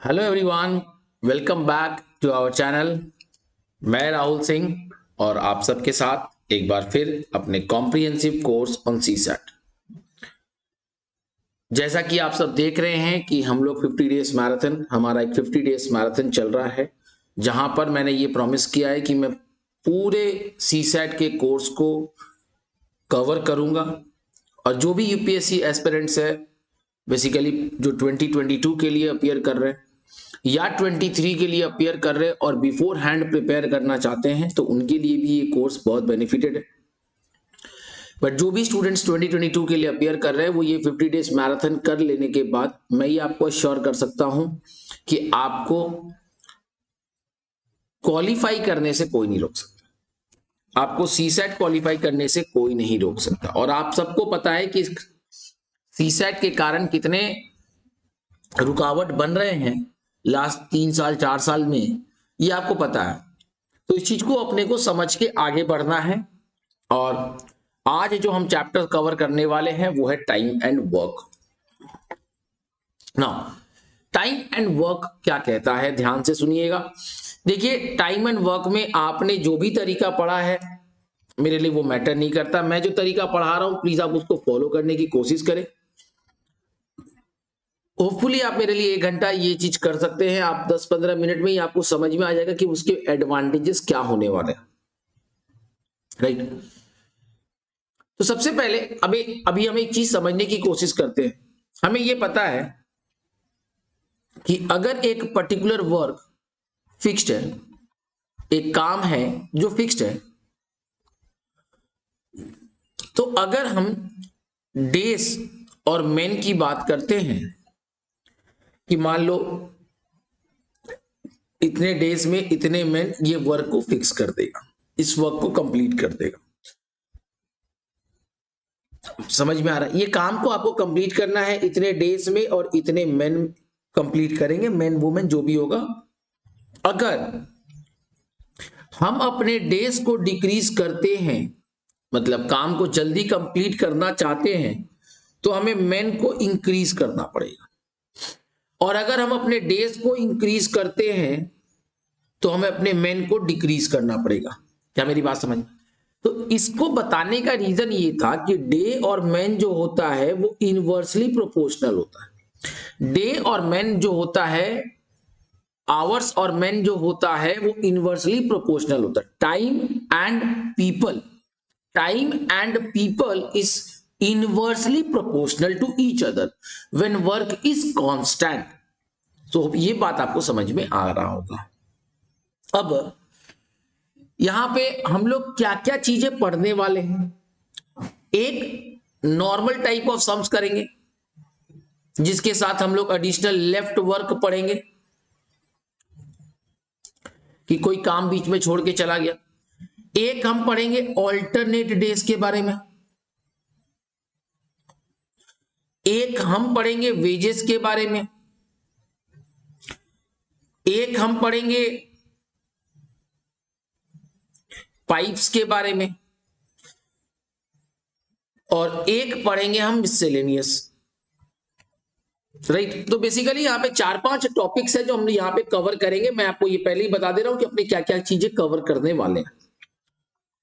Hello everyone, welcome back to our channel. मैं राहुल सिंह और आप सबके साथ एक बार फिर अपने कॉम्प्रिहेंसिव कोर्स ऑन सीसैट। जैसा कि आप सब देख रहे हैं कि हम लोग 50 डेज मैराथन, हमारा एक 50 डेज मैराथन चल रहा है, जहां पर मैंने ये प्रॉमिस किया है कि मैं पूरे सीसैट के कोर्स को कवर करूंगा। और जो भी यूपीएससी एस्पिरेंट्स है, बेसिकली जो 2022 के लिए अपियर कर रहे हैं या 23 के लिए अपियर कर रहे हैं और बिफोर हैंड प्रिपेयर करना चाहते हैं, तो उनके लिए भी ये कोर्स बहुत बेनिफिटेड है। बट जो भी स्टूडेंट्स 2022 के लिए अपियर कर रहे हैं, वो ये 50 डेज मैराथन कर लेने के बाद मैं ये आपको अश्योर कर सकता हूं कि आपको क्वालिफाई करने से कोई नहीं रोक सकता। आपको सीसैट क्वालिफाई करने से कोई नहीं रोक सकता। और आप सबको पता है कि सीसैट के कारण कितने रुकावट बन रहे हैं लास्ट 3 साल 4 साल में, ये आपको पता है। तो इस चीज को अपने को समझ के आगे बढ़ना है। और आज जो हम चैप्टर कवर करने वाले हैं वो है time and work. Now time and work क्या कहता है, ध्यान से सुनिएगा। देखिए, टाइम एंड वर्क में आपने जो भी तरीका पढ़ा है मेरे लिए वो मैटर नहीं करता। मैं जो तरीका पढ़ा रहा हूं प्लीज आप उसको फॉलो करने की कोशिश करें। होपफुली आप मेरे लिए 1 घंटा ये चीज कर सकते हैं। आप 10-15 मिनट में ही आपको समझ में आ जाएगा कि उसके एडवांटेजेस क्या होने वाले हैं, राइट। तो सबसे पहले अभी अभी हम एक चीज समझने की कोशिश करते हैं। हमें यह पता है कि अगर एक पर्टिकुलर वर्क फिक्स्ड है, एक काम है जो फिक्स्ड है, तो अगर हम डेज और मेन की बात करते हैं कि मान लो इतने डेज में इतने मेन ये वर्क को फिक्स कर देगा, इस वर्क को कंप्लीट कर देगा। समझ में आ रहा है? ये काम को आपको कंप्लीट करना है इतने डेज में और इतने मेन कंप्लीट करेंगे, मेन वुमेन जो भी होगा। अगर हम अपने डेज को डिक्रीज करते हैं, मतलब काम को जल्दी कंप्लीट करना चाहते हैं, तो हमें मेन को इंक्रीज करना पड़ेगा। और अगर हम अपने डेज को इंक्रीज करते हैं तो हमें अपने मेन को डिक्रीज करना पड़ेगा। क्या मेरी बात समझ? तो इसको बताने का रीजन ये था कि डे और मेन जो होता है वो इनवर्सली प्रोपोर्शनल होता है। डे और मेन जो होता है, आवर्स और मेन जो होता है वो इनवर्सली प्रोपोर्शनल होता है। Time and people is inversely proportional to each other when work is constant. तो ये बात आपको समझ में आ रहा होगा। अब यहां पे हम लोग क्या क्या चीजें पढ़ने वाले हैं। एक नॉर्मल टाइप ऑफ सम्स करेंगे, जिसके साथ हम लोग एडिशनल लेफ्ट वर्क पढ़ेंगे कि कोई काम बीच में छोड़ के चला गया। एक हम पढ़ेंगे ऑल्टरनेट डेज के बारे में। एक हम पढ़ेंगे वेजेस के बारे में। एक हम पढ़ेंगे पाइप्स के बारे में। और एक पढ़ेंगे हम मिसलेनियस, राइट। तो बेसिकली यहाँ पे 4-5 टॉपिक्स है जो हम यहाँ पे कवर करेंगे। मैं आपको ये पहले ही बता दे रहा हूं कि अपने क्या क्या चीजें कवर करने वाले हैं।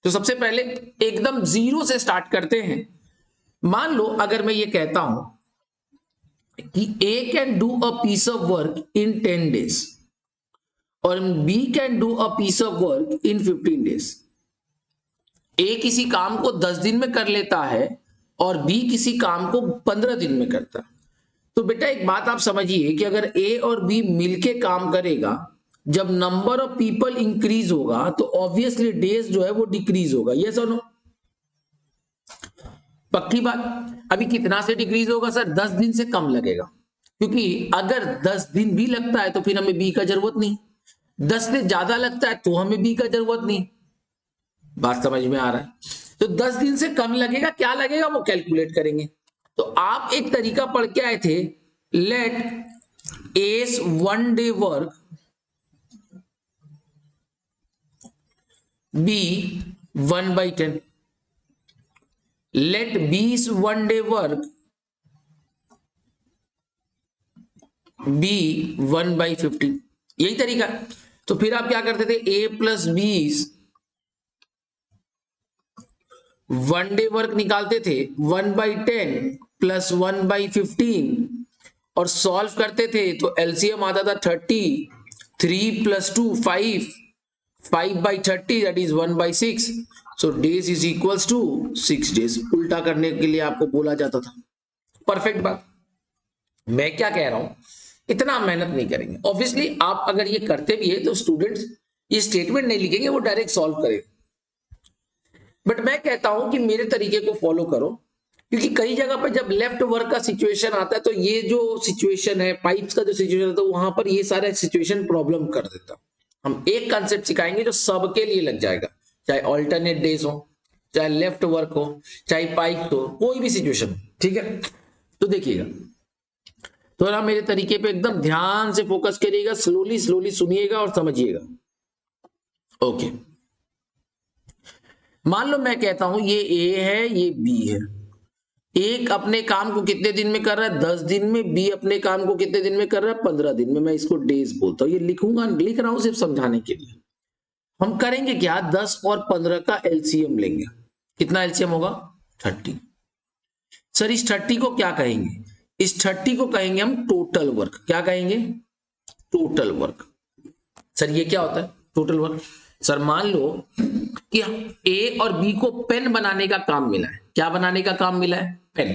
तो सबसे पहले एकदम जीरो से स्टार्ट करते हैं। मान लो अगर मैं ये कहता हूं कि A can do a piece of work in 10 days और B can do a piece of work in 15 days. A किसी काम को 10 दिन में कर लेता है और बी किसी काम को 15 दिन में करता है। तो बेटा एक बात आप समझिए कि अगर ए और बी मिलके काम करेगा, जब नंबर ऑफ पीपल इंक्रीज होगा तो ऑब्वियसली डेज जो है वो डिक्रीज होगा। यस और नो? पक्की बात। अभी कितना से डिक्रीज होगा सर? 10 दिन से कम लगेगा, क्योंकि अगर 10 दिन भी लगता है तो फिर हमें बी का जरूरत नहीं। 10 से ज्यादा लगता है तो हमें बी का जरूरत नहीं। बात समझ में आ रहा है? तो 10 दिन से कम लगेगा, क्या लगेगा वो कैलकुलेट करेंगे। तो आप एक तरीका पढ़ के आए थे, let A's 1 day work be 1/10, let b's 1 day work be 1/15, यही तरीका। तो फिर आप क्या करते थे, A plus B 1 day work निकालते थे 1/10 प्लस 1/15 और सॉल्व करते थे तो एलसीएम आता था 30, 3 plus 2 5, 5/30 that is 1/6, so days is equals to 6 days. उल्टा करने के लिए आपको बोला जाता था। परफेक्ट बात। मैं क्या कह रहा हूं, इतना मेहनत नहीं करेंगे। ऑब्वियसली आप अगर ये करते भी है तो स्टूडेंट्स ये स्टेटमेंट नहीं लिखेंगे, वो डायरेक्ट सॉल्व करेंगे। बट मैं कहता हूं कि मेरे तरीके को फॉलो करो, क्योंकि कई जगह पर जब लेफ्ट वर्क का सिचुएशन आता है तो ये जो सिचुएशन है, पाइप्स का जो सिचुएशन है, तो वहां पर ये सारा सिचुएशन प्रॉब्लम कर देता। हम एक कंसेप्ट सिखाएंगे जो सबके लिए लग जाएगा, चाहे ऑल्टरनेट डेज हो, चाहे लेफ्ट वर्क हो, चाहे पाइप हो, कोई भी सिचुएशन। ठीक है, तो देखिएगा, तो आप मेरे तरीके पे एकदम ध्यान से फोकस करिएगा, स्लोली स्लोली सुनिएगा और समझिएगा। ओके, मान लो मैं कहता हूं ये ए है, ये बी है। एक अपने काम को कितने दिन में कर रहा है, 10 दिन में। बी अपने काम को कितने दिन में कर रहा है, 15 दिन में। मैं इसको डेज बोलता हूं, ये लिखूंगा, लिख रहा हूं सिर्फ समझाने के लिए। हम करेंगे क्या, 10 और 15 का एलसीएम लेंगे। कितना एलसीएम होगा, 30। सर इस 30 को क्या कहेंगे, इस 30 को कहेंगे हम टोटल वर्क। क्या कहेंगे, टोटल वर्क। सर ये क्या होता है टोटल वर्क, सर मान लो कि ए और बी को पेन बनाने का काम मिला है। क्या बनाने का काम मिला है, पेन।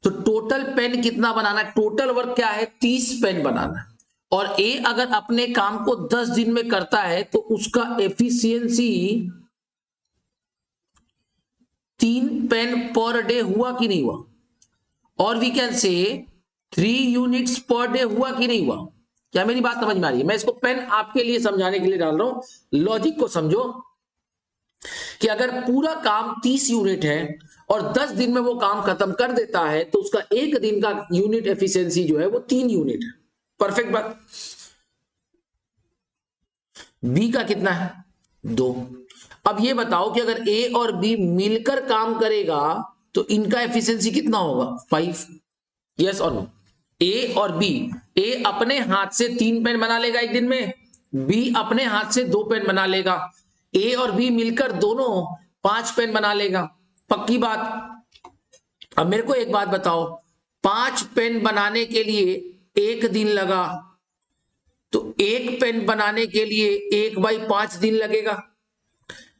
तो टोटल पेन कितना बनाना है, टोटल वर्क क्या है, 30 पेन बनाना है। और ए अगर अपने काम को 10 दिन में करता है तो उसका एफिशिएंसी 3 पेन पर डे हुआ कि नहीं हुआ, और we can say 3 units per day हुआ कि नहीं हुआ। क्या मेरी बात समझ में आ रही है, मैं इसको पेन आपके लिए समझाने के लिए डाल रहा हूं। लॉजिक को समझो कि अगर पूरा काम 30 यूनिट है और 10 दिन में वो काम खत्म कर देता है तो उसका एक दिन का यूनिट एफिशिएंसी जो है वो 3 यूनिट है। परफेक्ट बात। बी का कितना है, 2। अब ये बताओ कि अगर ए और बी मिलकर काम करेगा तो इनका एफिशिएंसी कितना होगा, 5। यस और नो, ए और बी, ए अपने हाथ से 3 पेन बना लेगा एक दिन में, बी अपने हाथ से 2 पेन बना लेगा, ए और बी मिलकर दोनों 5 पेन बना लेगा। पक्की बात। अब मेरे को एक बात बताओ, 5 पेन बनाने के लिए 1 दिन लगा तो 1 पेन बनाने के लिए 1/5 दिन लगेगा।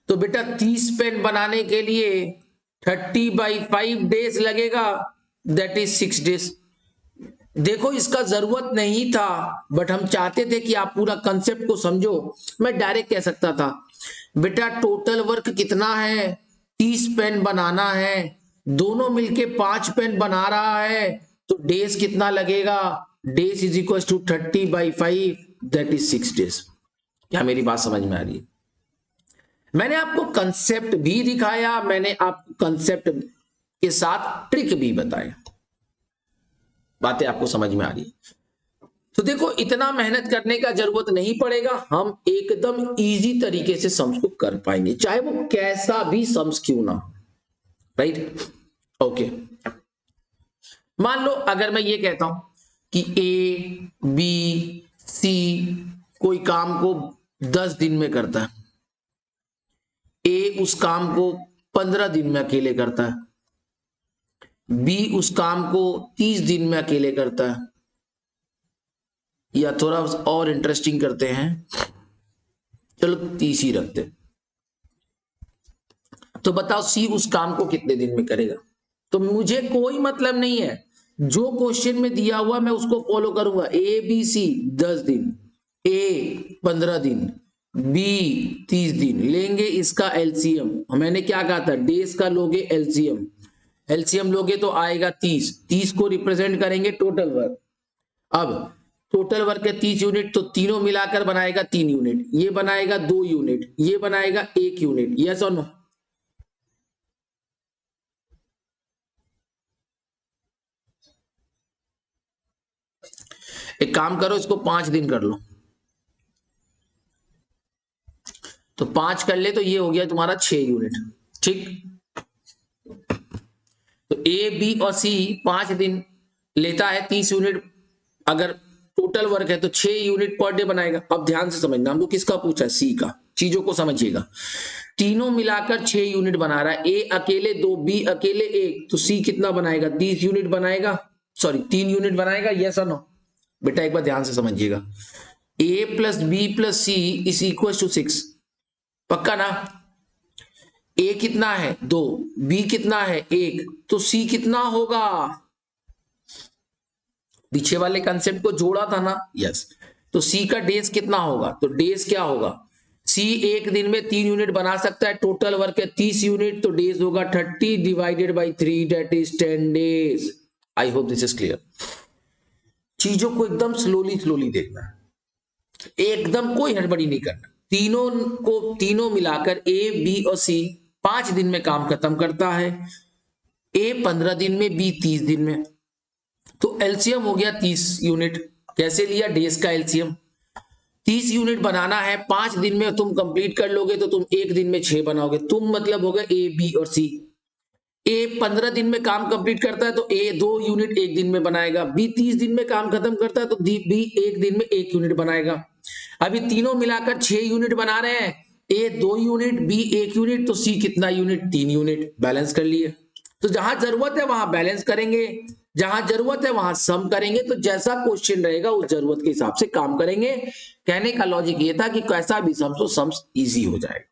तो बेटा 30 पेन बनाने के लिए 30/5 डेज लगेगा, दैट इज 6 डेज। देखो इसका जरूरत नहीं था, बट हम चाहते थे कि आप पूरा कंसेप्ट को समझो। मैं डायरेक्ट कह सकता था बेटा टोटल वर्क कितना है, 30 पेन बनाना है, दोनों मिलके 5 पेन बना रहा है, तो डेज कितना लगेगा, days is equal to 30/5 that is 6 days. क्या मेरी बात समझ में आ रही है। मैंने आपको कंसेप्ट भी दिखाया, मैंने आपको कंसेप्ट के साथ ट्रिक भी बताया। बातें आपको समझ में आ रही है। तो देखो इतना मेहनत करने का जरूरत नहीं पड़ेगा, हम एकदम इजी तरीके से सम्स को कर पाएंगे, चाहे वो कैसा भी सम्स क्यों ना। Right, okay. मान लो अगर मैं ये कहता हूं कि ए बी सी कोई काम को 10 दिन में करता है, ए उस काम को 15 दिन में अकेले करता है, बी उस काम को 30 दिन में अकेले करता है, या थोड़ा और इंटरेस्टिंग करते हैं, चलो 30 ही रखते। तो बताओ सी उस काम को कितने दिन में करेगा। तो मुझे कोई मतलब नहीं है, जो क्वेश्चन में दिया हुआ मैं उसको फॉलो करूंगा। ए बी सी 10 दिन, ए 15 दिन, बी 30 दिन। लेंगे इसका एलसीएम, मैंने क्या कहा था, डेज का लोगे एलसीएम, एलसीएम लोगे तो आएगा 30, 30 को रिप्रेजेंट करेंगे टोटल वर्क। अब टोटल वर्क है 30 यूनिट, तो तीनों मिलाकर बनाएगा 3 यूनिट, ये बनाएगा 2 यूनिट, ये बनाएगा 1 यूनिट। यस और नो। एक काम करो, इसको 5 दिन कर लो, तो 5 कर ले तो ये हो गया तुम्हारा 6 यूनिट। ठीक, तो ए बी और सी 5 दिन लेता है, 30 यूनिट अगर टोटल वर्क है तो 6 यूनिट पर डे बनाएगा। अब ध्यान से समझना, हमको किसका पूछा है, सी का। चीजों को समझिएगा, तीनों मिलाकर 6 यूनिट बना रहा है, ए अकेले 2, बी अकेले 1, तो सी कितना बनाएगा, 30 यूनिट बनाएगा, सॉरी 3 यूनिट बनाएगा। यस और नो? बेटा एक बार ध्यान से समझिएगा, A plus B plus C is equal to 6, पक्का ना? ए कितना है 2, बी कितना है 1, तो सी कितना होगा? पीछे वाले कंसेप्ट को जोड़ा था ना, यस। तो सी का डेज कितना होगा, तो डेज क्या होगा, सी एक दिन में 3 यूनिट बना सकता है, टोटल वर्क है 30 यूनिट, तो डेज होगा 30 divided by 3, that is 10 days. I hope this is clear. चीजों को एकदम स्लोली स्लोली देखना है, एकदम कोई हड़बड़ी नहीं करना। तीनों मिलाकर ए बी और सी 5 दिन में काम खत्म करता है, ए 15 दिन में, बी 30 दिन में, तो एलसीएम हो गया 30 यूनिट। कैसे लिया, डेज का एलसीएम। 30 यूनिट बनाना है, 5 दिन में तुम कंप्लीट कर लोगे तो तुम एक दिन में 6 बनाओगे, तुम मतलब हो गए ए बी और सी। ए 15 दिन में काम कंप्लीट करता है तो ए 2 यूनिट एक दिन में बनाएगा, बी 30 दिन में काम खत्म करता है तो बी एक दिन में 1 यूनिट बनाएगा। अभी तीनों मिलाकर 6 यूनिट बना रहे हैं, ए 2 यूनिट, बी 1 यूनिट, तो सी कितना यूनिट, 3 यूनिट। बैलेंस कर लिए। तो जहां जरूरत है वहां बैलेंस करेंगे, जहां जरूरत है वहां सम करेंगे, तो जैसा क्वेश्चन रहेगा उस जरूरत के हिसाब से काम करेंगे। कहने का लॉजिक ये था कि कैसा भी सम तो सम्स इजी हो जाएगा,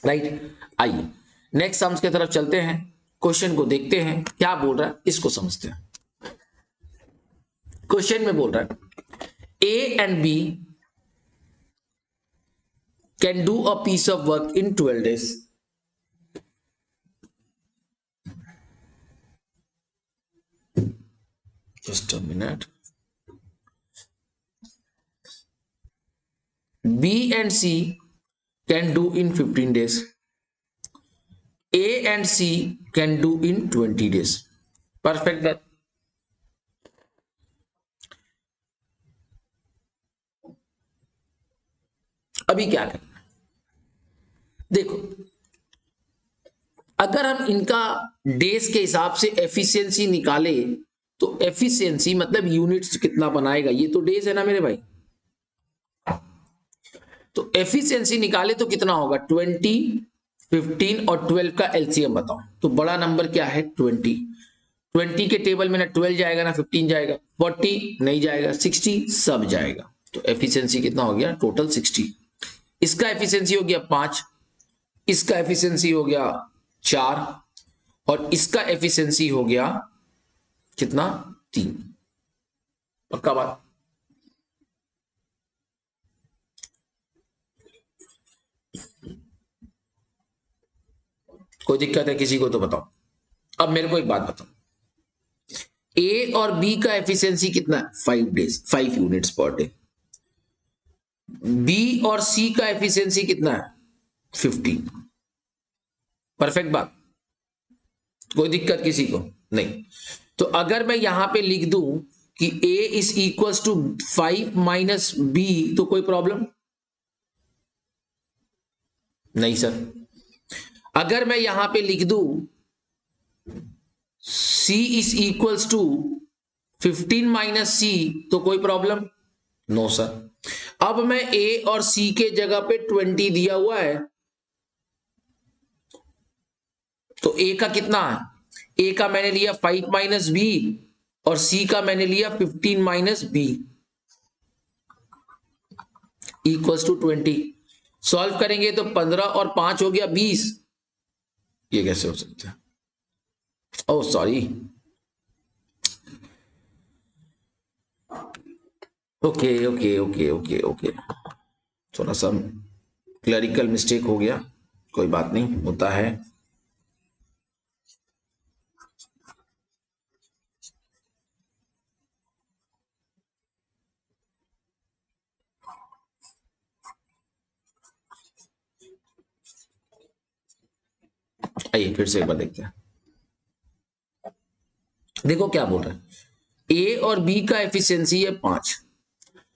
राइट। आइए नेक्स्ट सम्स की तरफ चलते हैं, क्वेश्चन को देखते हैं क्या बोल रहा है, इसको समझते हैं। क्वेश्चन में बोल रहा है A and B can do a piece of work in 12 days। Just a minute. B and C can do in 15 days. A and C can do in 20 days. Perfect that. अभी क्या करना, देखो अगर हम इनका डेज के हिसाब से एफिशिएंसी निकाले तो एफिशिएंसी मतलब यूनिट्स कितना बनाएगा, ये तो डेज है ना मेरे भाई, तो एफिशिएंसी निकाले तो कितना होगा 20, 15 और 12 का एलसीएम बताओ, तो बड़ा नंबर क्या है 20। 20 के टेबल में ना 12 जाएगा ना 15 जाएगा, 40 नहीं जाएगा, 60 सब जाएगा, तो एफिशिएंसी कितना हो गया टोटल 60। इसका एफिशिएंसी हो गया 5, इसका एफिशिएंसी हो गया 4 और इसका एफिशिएंसी हो गया कितना 3। पक्का बात। कोई दिक्कत है किसी को तो बताओ। अब मेरे को एक बात बताओ, ए और बी का एफिशिएंसी कितना है 5 days, 5 units per day. B और सी का एफिशिएंसी कितना है 15। परफेक्ट बात, कोई दिक्कत किसी को नहीं। तो अगर मैं यहां पे लिख दूं कि A is equal to 5 minus B, तो कोई प्रॉब्लम नहीं सर। अगर मैं यहां पे लिख दूं C is equal to 15 minus C, तो कोई प्रॉब्लम नो सर। अब मैं A और C के जगह पे 20 दिया हुआ है, तो A का कितना है, A का मैंने लिया 5 माइनस बी और C का मैंने लिया 15 minus B equals to 20। Solve करेंगे तो 15 और 5 हो गया 20। ये कैसे हो सकता है, oh sorry, okay okay okay okay okay, थोड़ा सा क्लरिकल मिस्टेक हो गया, कोई बात नहीं, होता है। आइए फिर से एक बार देखते हैं, देखो क्या बोल रहा है, ए और बी का एफिशिएंसी है 5,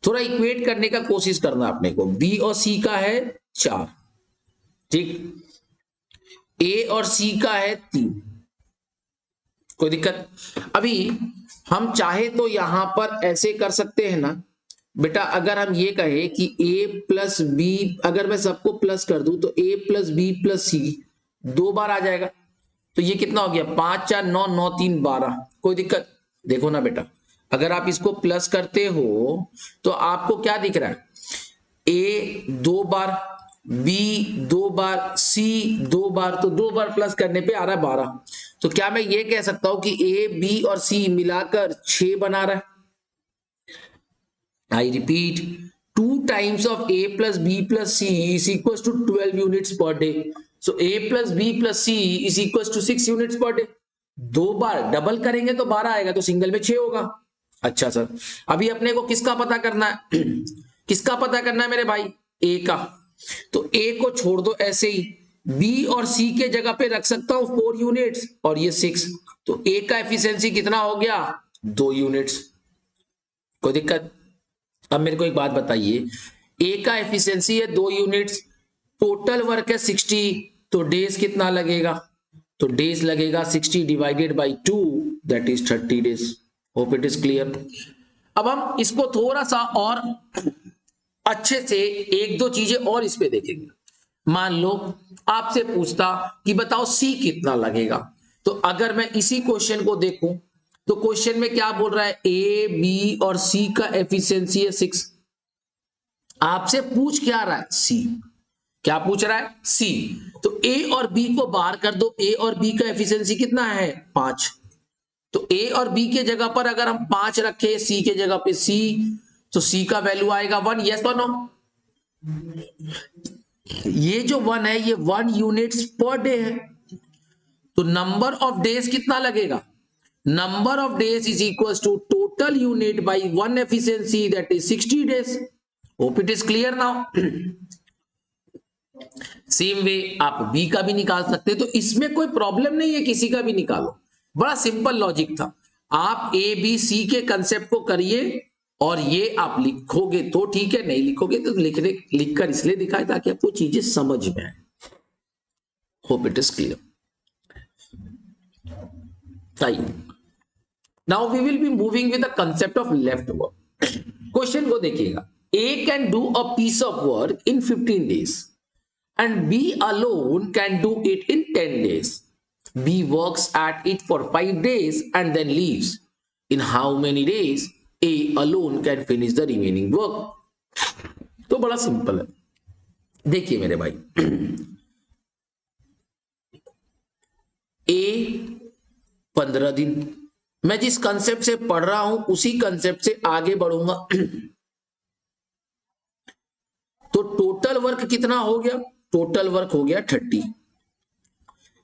थोड़ा इक्वेट करने का कोशिश करना अपने को, बी और सी का है 4, ठीक, ए और सी का है 3, कोई दिक्कत। अभी हम चाहे तो यहां पर ऐसे कर सकते हैं ना बेटा, अगर हम ये कहे कि a प्लस बी, अगर मैं सबको प्लस कर दूं तो a प्लस बी प्लस सी 2 बार आ जाएगा। तो ये कितना हो गया, 5 4 9 9 3 12। कोई दिक्कत? देखो ना बेटा, अगर आप इसको प्लस करते हो तो आपको क्या दिख रहा है, ए 2 बार, बी 2 बार, सी 2 बार, तो 2 बार प्लस करने पे आ रहा है 12। तो क्या मैं ये कह सकता हूं कि ए बी और सी मिलाकर 6 बना रहा है? I repeat, 2 times of a plus b plus c is equals to 12 units per day. So a plus b plus c is equals to 6 units per day. 2 bar double करेंगे तो 12 आएगा, तो single में 6 होगा। अच्छा सर, अभी अपने को किसका पता करना है? किसका पता करना है मेरे भाई? a का। तो a को छोड़ दो ऐसे ही, b और c के जगह पे रख सकता हूं 4 यूनिट्स और ये 6। तो a का एफिशिएंसी कितना हो गया? 2 यूनिट्स। कोई दिक्कत? अब मेरे को एक बात बताइए, ए का एफिशिएंसी है 2 यूनिट्स, टोटल वर्क है 60, तो डेज कितना लगेगा? तो डेज लगेगा 60 divided by 2, that is 30 days. Hope it is clear. अब हम इसको थोड़ा सा और अच्छे से एक दो चीजें और इस पे देखेंगे। मान लो आपसे पूछता कि बताओ सी कितना लगेगा, तो अगर मैं इसी क्वेश्चन को देखूं तो क्वेश्चन में क्या बोल रहा है, ए बी और सी का एफिशिएंसी है 6। आपसे पूछ क्या रहा है? सी। क्या पूछ रहा है? सी। तो ए और बी को बाहर कर दो, ए और बी का एफिशिएंसी कितना है? 5। तो ए और बी के जगह पर अगर हम 5 रखे, सी के जगह पे सी, तो सी का वैल्यू आएगा 1। यस और नो? ये जो 1 है ये 1 यूनिट्स पर डे है। तो नंबर ऑफ डेज कितना लगेगा? Number of days is equals to total unit by 1 efficiency, that is 60 days. Hope it is clear now. Same way आप बी का भी निकाल सकते हैं, तो इसमें कोई प्रॉब्लम नहीं है, किसी का भी निकालो। बड़ा सिंपल लॉजिक था। आप ए बी सी के कंसेप्ट को करिए और ये आप लिखोगे तो ठीक है, नहीं लिखोगे तो लिखकर इसलिए दिखाए ताकि आपको चीजें समझ में आए। Hope it is clear. Now we will be moving with the concept of left work. Question को देखिएगा, A can do a piece of work in 15 days and B alone can do it in 10 days. B works at it for 5 days and then leaves. In how many days A alone can finish the remaining work? तो बड़ा simple है। देखिए मेरे भाई, A 15 दिन, मैं जिस concept से पढ़ रहा हूं उसी कंसेप्ट से आगे बढ़ूंगा। तो टोटल वर्क कितना हो गया? टोटल वर्क हो गया 30।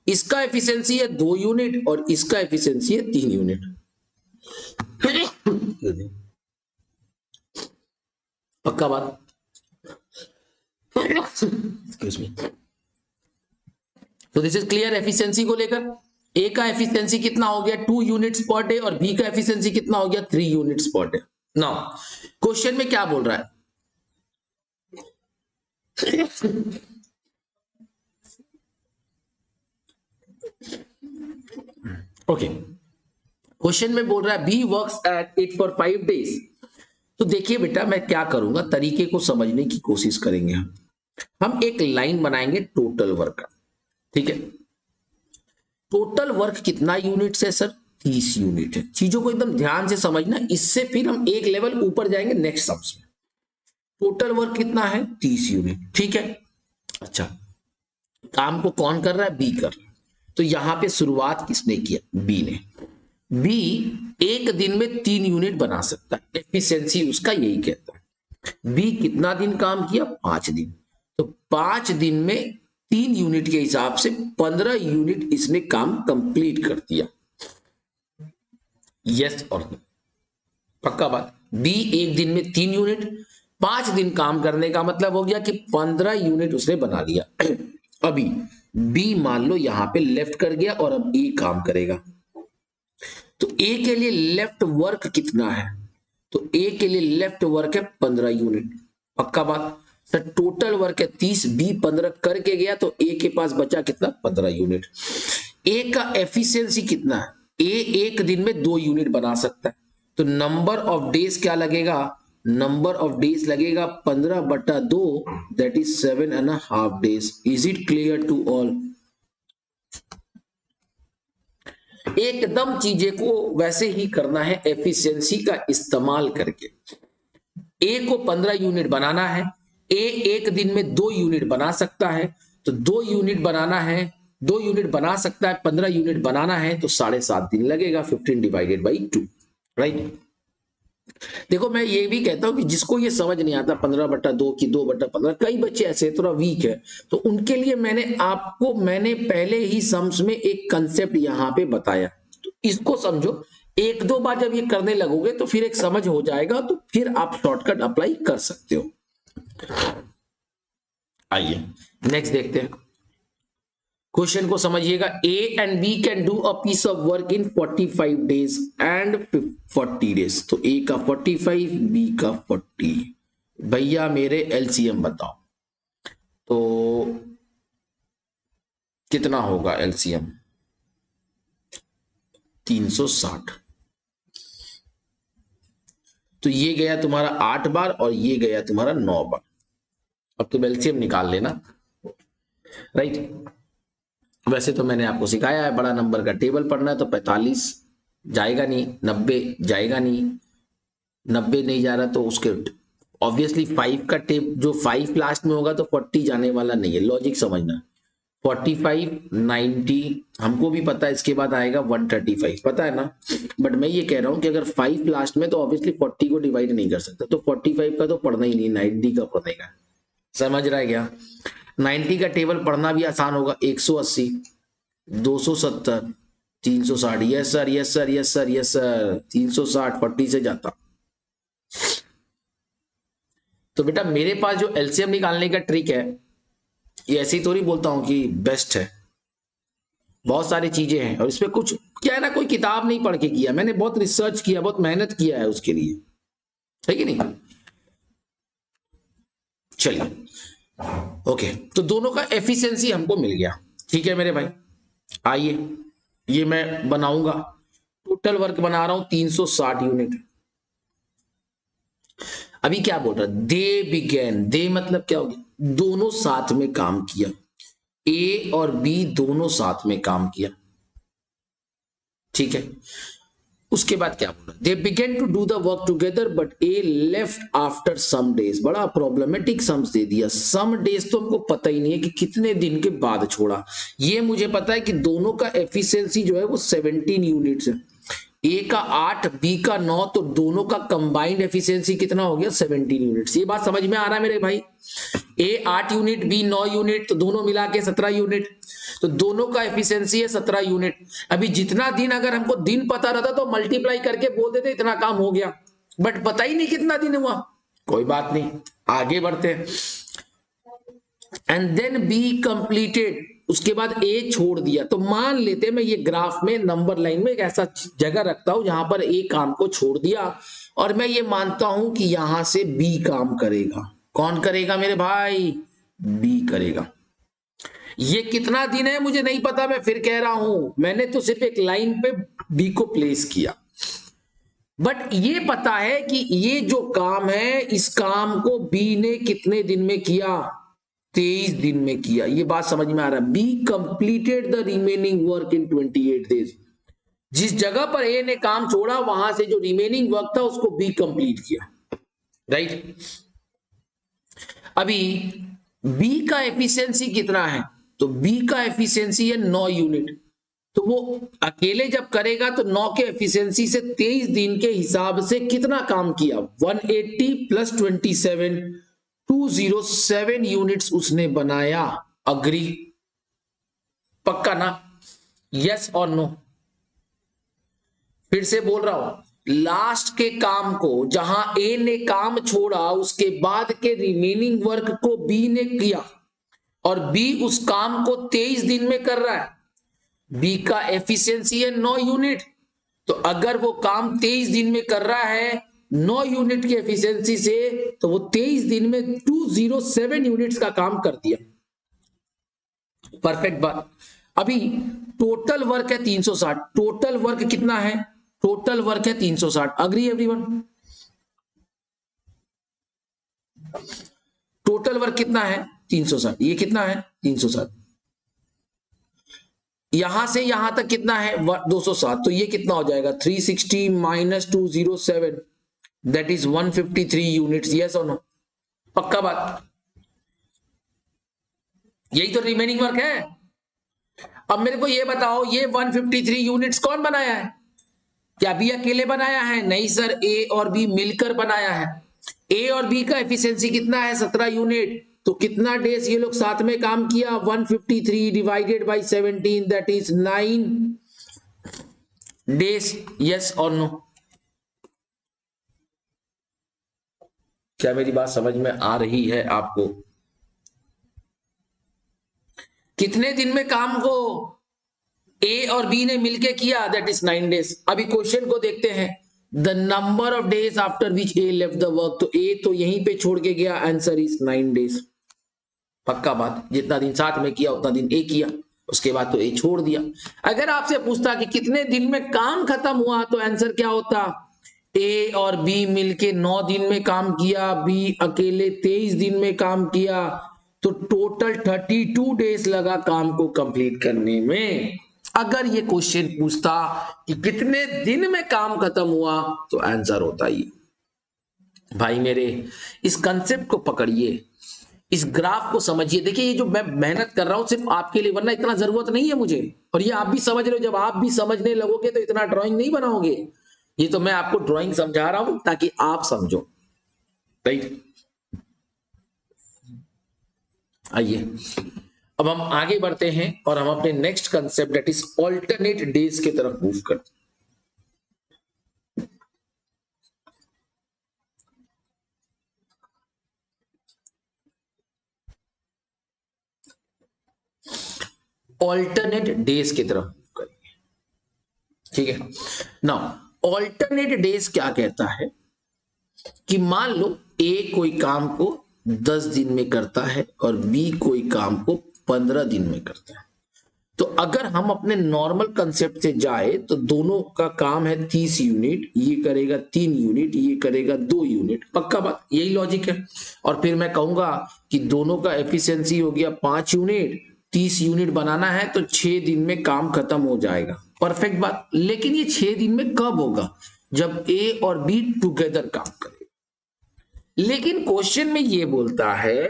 इसका एफिशिएंसी है 2 यूनिट और इसका एफिशिएंसी है 3 यूनिट। पक्का बात? Excuse me. तो दिस इज क्लियर एफिशिएंसी को लेकर। ए का एफिशिएंसी कितना हो गया? 2 यूनिट्स पर डे और बी का एफिशिएंसी कितना हो गया? 3 units per day. Now question में क्या बोल रहा है? ओके, क्वेश्चन में बोल रहा है B works at it for 5 days. तो देखिए बेटा, मैं क्या करूंगा, तरीके को समझने की कोशिश करेंगे। हम एक लाइन बनाएंगे टोटल वर्क का, ठीक है। टोटल वर्क कितना यूनिट्स है सर? 30 यूनिट है। चीजों को एकदम ध्यान से समझना, इससे फिर हम एक लेवल ऊपर जाएंगे नेक्स्ट सम्स में। टोटल वर्क कितना है? 30 यूनिट, ठीक है। अच्छा, काम को कौन कर रहा है? बी कर रहा है। तो यहां पे शुरुआत किसने किया? बी ने। बी एक दिन में 3 यूनिट बना सकता है, एफिशिएंसी उसका यही कहता है। बी कितना दिन काम किया? 5 दिन। तो 5 दिन में 3 यूनिट के हिसाब से 15 यूनिट इसने काम कंप्लीट कर दिया। यस और नो? पक्का बात? बी एक दिन में 3 यूनिट, 5 दिन काम करने का मतलब हो गया कि 15 यूनिट उसने बना लिया। अभी बी मान लो यहां पे लेफ्ट कर गया और अब ए काम करेगा। तो ए के लिए लेफ्ट वर्क कितना है? तो ए के लिए लेफ्ट वर्क है 15 यूनिट। पक्का बात? सर टोटल वर्क है 30, बी 15 करके गया तो ए के पास बचा कितना? 15 यूनिट। ए का एफिशिएंसी कितना है? ए एक दिन में 2 यूनिट बना सकता है, तो नंबर ऑफ डेज क्या लगेगा, नंबर ऑफ डेज लगेगा 15/2, that is 7.5 days. Is it clear to all? एकदम चीजें को वैसे ही करना है एफिशिएंसी का इस्तेमाल करके। ए को 15 यूनिट बनाना है, ए एक दिन में 2 यूनिट बना सकता है, तो 2 यूनिट बनाना है, 2 यूनिट बना सकता है, 15 यूनिट बनाना है तो 7.5 दिन लगेगा, 15/2, राइट। देखो मैं ये भी कहता हूं कि जिसको ये समझ नहीं आता 15/2 की 2/15, कई बच्चे ऐसे थोड़ा वीक है, तो उनके लिए मैंने पहले ही सम्स में एक कंसेप्ट यहां पे बताया, तो इसको समझो। एक दो बार जब ये करने लगोगे तो फिर एक समझ हो जाएगा, तो फिर आप शॉर्टकट अप्लाई कर सकते हो। आइए नेक्स्ट देखते हैं, क्वेश्चन को समझिएगा। A and B can do a piece of work in 45 days and 40 days. तो ए का 45, बी का 40। भैया मेरे एलसीएम बताओ, तो कितना होगा एलसीएम? 360। तो ये गया तुम्हारा 8 बार और ये गया तुम्हारा 9 बार। अब तुम एलसीएम निकाल लेना, राइट। वैसे तो मैंने आपको सिखाया है, बड़ा नंबर का टेबल पढ़ना है, तो 45 जाएगा नहीं, 90 जाएगा नहीं, 90 नहीं जा रहा तो उसके ऑब्वियसली 5 का टेप जो 5 लास्ट में होगा तो 40 जाने वाला नहीं है, लॉजिक समझना। 45, 90 हमको भी पता है, इसके बाद आएगा 135, पता है ना। बट मैं ये कह रहा हूं कि अगर 5 लास्ट में तो ऑब्वियसली 40 को डिवाइड नहीं कर सकता, तो 45 का तो पढ़ना ही नहीं, 90 का पढ़ेगा। समझ रहा है क्या? 90 का टेबल पढ़ना भी आसान होगा, 180, 270, 360। Yes sir, yes sir, yes sir, yes sir, 360 40 से जाता। तो बेटा मेरे पास जो एलसीएम निकालने का ट्रिक है, ये ऐसे ही थोड़ी बोलता हूं कि बेस्ट है, बहुत सारी चीजें हैं, और इसमें कुछ क्या है ना, कोई किताब नहीं पढ़ के किया, मैंने बहुत रिसर्च किया, बहुत मेहनत किया है उसके लिए, है कि नहीं। चलिए ओके, तो दोनों का एफिशिएंसी हमको मिल गया, ठीक है मेरे भाई। आइए ये मैं बनाऊंगा, टोटल वर्क बना रहा हूं 360 यूनिट। अभी क्या बोल रहा है, दे बिगेन, दे मतलब क्या हो गया, दोनों साथ में काम किया, ए और बी दोनों साथ में काम किया, ठीक है। उसके बाद क्या बोला, they begin to do the work together but A left after some days. बड़ा प्रॉब्लमेटिक सम्स दे दिया, सम डेज तो हमको पता ही नहीं है कि कितने दिन के बाद छोड़ा। ये मुझे पता है कि दोनों का एफिशिएंसी जो है वो 17 यूनिट्स है, ए का 8, बी का 9, तो दोनों का कंबाइंड एफिशिएंसी कितना हो गया, 17 यूनिट्स। ये बात समझ में आ रहा है मेरे भाई? ए 8 यूनिट, बी 9 यूनिट, तो दोनों मिला के 17 यूनिट, तो दोनों का एफिशिएंसी है 17 यूनिट। अभी जितना दिन, अगर हमको दिन पता रहता तो मल्टीप्लाई करके बोल देते इतना काम हो गया, बट पता ही नहीं कितना दिन हुआ। कोई बात नहीं, आगे बढ़ते हैं। एंड देन बी कंप्लीटेड, उसके बाद ए छोड़ दिया, तो मान लेते मैं ये ग्राफ में नंबर लाइन में एक ऐसा जगह रखता हूं जहां पर ए काम को छोड़ दिया, और मैं ये मानता हूं कि यहां से बी काम करेगा। कौन करेगा मेरे भाई? बी करेगा। ये कितना दिन है मुझे नहीं पता, मैं फिर कह रहा हूं, मैंने तो सिर्फ एक लाइन पे बी को प्लेस किया, बट ये पता है कि ये जो काम है, इस काम को बी ने कितने दिन में किया, 23 दिन में किया। ये बात समझ में आ रहा है? Be completed the remaining work in 28 days. जिस जगह पर ए ने काम छोड़ा, वहां से जो रिमेनिंग वर्क था उसको बी कंप्लीट किया, राइट। अभी बी का एफिशिएंसी कितना है, तो बी का एफिशिएंसी है 9 यूनिट, तो वो अकेले जब करेगा तो 9 के एफिशिएंसी से 23 दिन के हिसाब से कितना काम किया, 180 प्लस 27, 207 यूनिट्स उसने बनाया। अग्री? पक्का ना? यस और नो? फिर से बोल रहा हूं, लास्ट के काम को, जहां ए ने काम छोड़ा उसके बाद के रिमेनिंग वर्क को बी ने किया, और बी उस काम को 23 दिन में कर रहा है। बी का एफिशिएंसी है 9 यूनिट, तो अगर वो काम 23 दिन में कर रहा है 9 यूनिट की एफिशिएंसी से, तो वो 23 दिन में 207 यूनिट्स का काम कर दिया। परफेक्ट बात। अभी टोटल वर्क है 360, टोटल वर्क कितना है, टोटल वर्क है 360, अग्री एवरीवन? टोटल वर्क कितना है 360, ये कितना है 360, यहां से यहां तक कितना है 207, तो ये कितना हो जाएगा 360 minus 207, that is 153 units, yes और नो? पक्का बात? यही तो रिमेनिंग वर्क है। अब मेरे को ये बताओ, ये 153 यूनिट्स कौन बनाया है? क्या बी अकेले बनाया है? नहीं सर, ए और बी मिलकर बनाया है। ए और बी का एफिशिएंसी कितना है 17 यूनिट, तो कितना डेज ये लोग साथ में काम किया 153 divided by 17, that is 9 days, yes और नो? क्या मेरी बात समझ में आ रही है आपको? कितने दिन में काम को ए और बी ने मिलके किया, दैट इज 9 डेज। अभी क्वेश्चन को देखते हैं, the number of days after which A left the work, तो ए तो यहीं पे छोड़ के गया, आंसर इज 9 डेज। पक्का बात? जितना दिन साथ में किया उतना दिन ए किया, उसके बाद तो ए छोड़ दिया। अगर आपसे पूछता कि कितने दिन में काम खत्म हुआ, तो आंसर क्या होता, ए और बी मिलके 9 दिन में काम किया, बी अकेले 23 दिन में काम किया, तो टोटल 32 डेज लगा काम को कंप्लीट करने में। अगर ये क्वेश्चन पूछता कि कितने दिन में काम खत्म हुआ, तो आंसर होता ये। भाई मेरे, इस कंसेप्ट को पकड़िए, इस ग्राफ को समझिए। देखिए, ये जो मैं मेहनत कर रहा हूं सिर्फ आपके लिए, वरना इतना जरूरत नहीं है मुझे, और ये आप भी समझ रहे हो। जब आप भी समझने लगोगे तो इतना ड्राइंग नहीं बनाओगे। ये तो मैं आपको ड्राइंग समझा रहा हूं ताकि आप समझो, राइट? आइए अब हम आगे बढ़ते हैं और हम अपने next concept that is alternate days की तरफ मूव करते हैं। ऑल्टरनेट डेज की तरफ मूव करेंगे, ठीक है? नाउ ऑल्टरनेट डेज क्या कहता है कि मान लो ए कोई काम को 10 दिन में करता है और बी कोई काम को 15 दिन में करता है। तो अगर हम अपने नॉर्मल कंसेप्ट से जाए तो दोनों का काम है 30 यूनिट, ये करेगा 3 यूनिट, ये करेगा 2 यूनिट। पक्का बात? यही लॉजिक है। और फिर मैं कहूंगा कि दोनों का एफिशिएंसी हो गया 5 यूनिट, 30 यूनिट बनाना है तो 6 दिन में काम खत्म हो जाएगा। परफेक्ट बात। लेकिन ये 6 दिन में कब होगा? जब ए और बी टुगेदर काम करें। लेकिन क्वेश्चन में ये बोलता है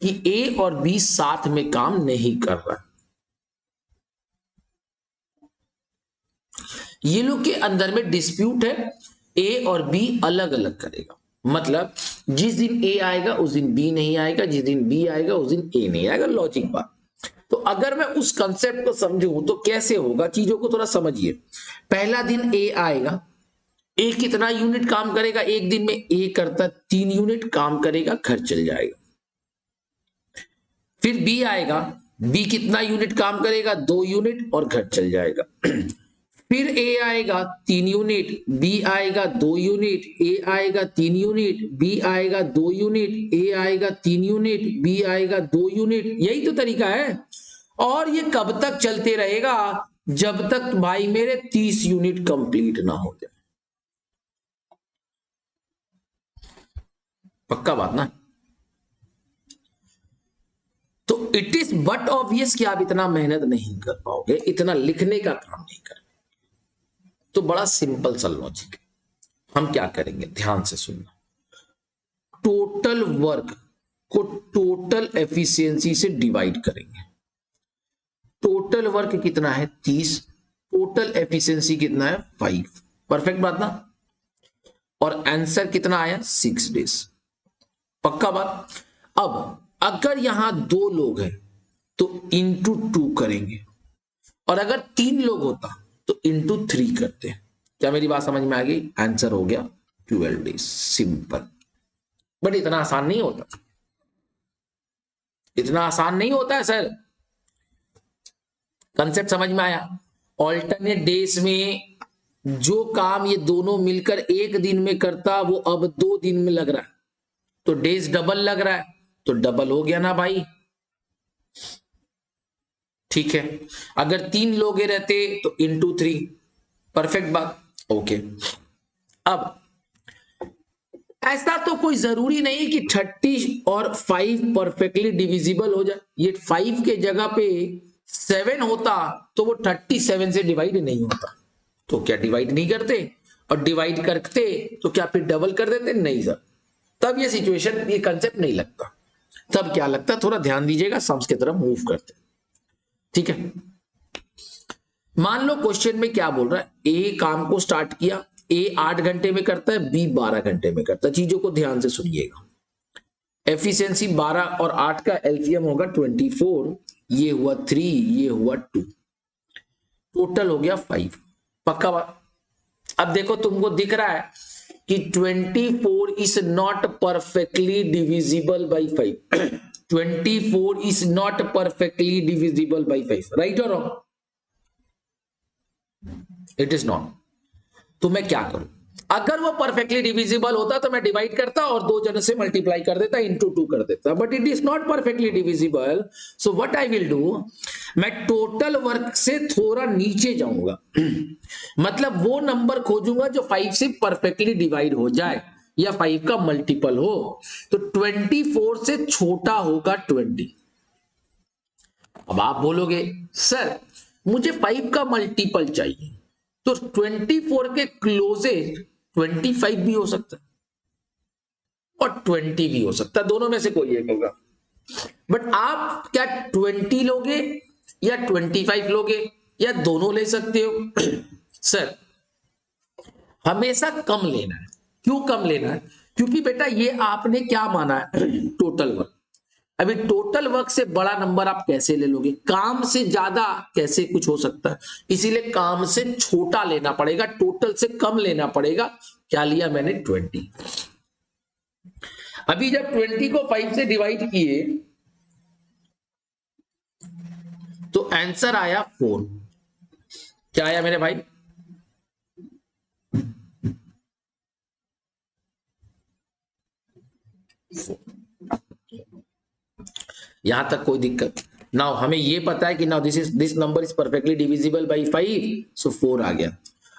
कि ए और बी साथ में काम नहीं कर रहा। ये लोग के अंदर में डिस्प्यूट है, ए और बी अलग अलग करेगा। मतलब जिस दिन ए आएगा उस दिन बी नहीं आएगा, जिस दिन बी आएगा उस दिन ए नहीं आएगा। लॉजिक बात। तो अगर मैं उस कंसेप्ट को समझूं तो कैसे होगा, चीजों को थोड़ा समझिए। पहला दिन ए आएगा, ए कितना यूनिट काम करेगा एक दिन में? ए करता 3 यूनिट काम करेगा, घर चल जाएगा। फिर बी आएगा, बी कितना यूनिट काम करेगा? 2 यूनिट और घर चल जाएगा। फिर ए आएगा 3 यूनिट, बी आएगा 2 यूनिट, ए आएगा 3 यूनिट, बी आएगा 2 यूनिट, ए आएगा 3 यूनिट, बी आएगा 2 यूनिट। यही तो तरीका है। और ये कब तक चलते रहेगा? जब तक भाई मेरे 30 यूनिट कंप्लीट ना हो जाए। पक्का बात ना? तो इट इज बट ऑब्वियस कि आप इतना मेहनत नहीं कर पाओगे, इतना लिखने का काम नहीं कर। तो बड़ा सिंपल सा लॉजिक है। हम क्या करेंगे, ध्यान से सुनना। टोटल वर्क को टोटल एफिशिएंसी से डिवाइड करेंगे। टोटल वर्क कितना है 30, टोटल एफिशिएंसी कितना है 5। परफेक्ट बात ना? और आंसर कितना आया 6 डेज। पक्का बात? अब अगर यहां 2 लोग हैं तो इंटू 2 करेंगे, और अगर 3 लोग होता तो इंटू 3 करते हैं। क्या मेरी बात समझ में आ गई? आंसर हो गया 12 डेज। सिंपल। बट इतना आसान नहीं होता, इतना आसान नहीं होता है सर। कंसेप्ट समझ में आया? ऑल्टरनेट डेज में जो काम ये दोनों मिलकर एक दिन में करता, वो अब 2 दिन में लग रहा है, तो डेज डबल लग रहा है, तो डबल हो गया ना भाई? ठीक है, अगर 3 लोग रहते तो इंटू 3, परफेक्ट बात, ओके। अब ऐसा तो कोई जरूरी नहीं कि 30 और 5 परफेक्टली डिविजिबल हो जाए। ये 5 के जगह पे 7 होता तो वो 37 से डिवाइड नहीं होता, तो क्या डिवाइड नहीं करते? और डिवाइड करते तो क्या फिर डबल कर देते? नहीं सर, तब ये सिचुएशन, ये कंसेप्ट नहीं लगता। तब क्या लगता, थोड़ा ध्यान दीजिएगा, सम्स की तरफ मूव करते, ठीक है। मान लो क्वेश्चन में क्या बोल रहा है, ए काम को स्टार्ट किया, ए 8 घंटे में करता है, बी 12 घंटे में करता है। चीजों को ध्यान से सुनिएगा। एफिशिएंसी 12 और 8 का एलसीएम होगा 24, ये हुआ 3, ये हुआ 2, टोटल हो गया 5। पक्का बात? अब देखो तुमको दिख रहा है कि 24 is not perfectly divisible by 5। 24 is not perfectly divisible by 5, right और रॉन्ग? It is not. तो मैं क्या करूं? अगर वो परफेक्टली डिविजिबल होता तो मैं डिवाइड करता और 2 जन से मल्टीप्लाई कर देता, इंटू 2 कर देता, but it is not perfectly divisible. So what I will do, मैं टोटल वर्क से थोड़ा नीचे जाऊंगा। मतलब वो नंबर खोजूंगा जो 5 से परफेक्टली डिवाइड हो जाए या 5 का मल्टीपल हो। तो 24 से छोटा होगा 20। अब आप बोलोगे सर मुझे 5 का मल्टीपल चाहिए, तो 24 के क्लोजेस्ट 25 भी हो सकता है और 20 भी हो सकता है, दोनों में से कोई एक होगा। बट आप क्या 20 लोगे या 25 लोगे या दोनों ले सकते हो? सर हमेशा कम लेना है। क्यों कम लेना है? क्योंकि बेटा ये आपने क्या माना है, टोटल वर्क। अभी टोटल वर्क से बड़ा नंबर आप कैसे ले लोगे? काम से ज्यादा कैसे कुछ हो सकता है? इसीलिए काम से छोटा लेना पड़ेगा, टोटल से कम लेना पड़ेगा। क्या लिया मैंने? 20। अभी जब 20 को 5 से डिवाइड किए तो आंसर आया 4। क्या आया मेरे भाई? यहां तक कोई दिक्कत? नाउ हमें ये पता है कि now this number is perfectly divisible by 5, सो 4 आ गया।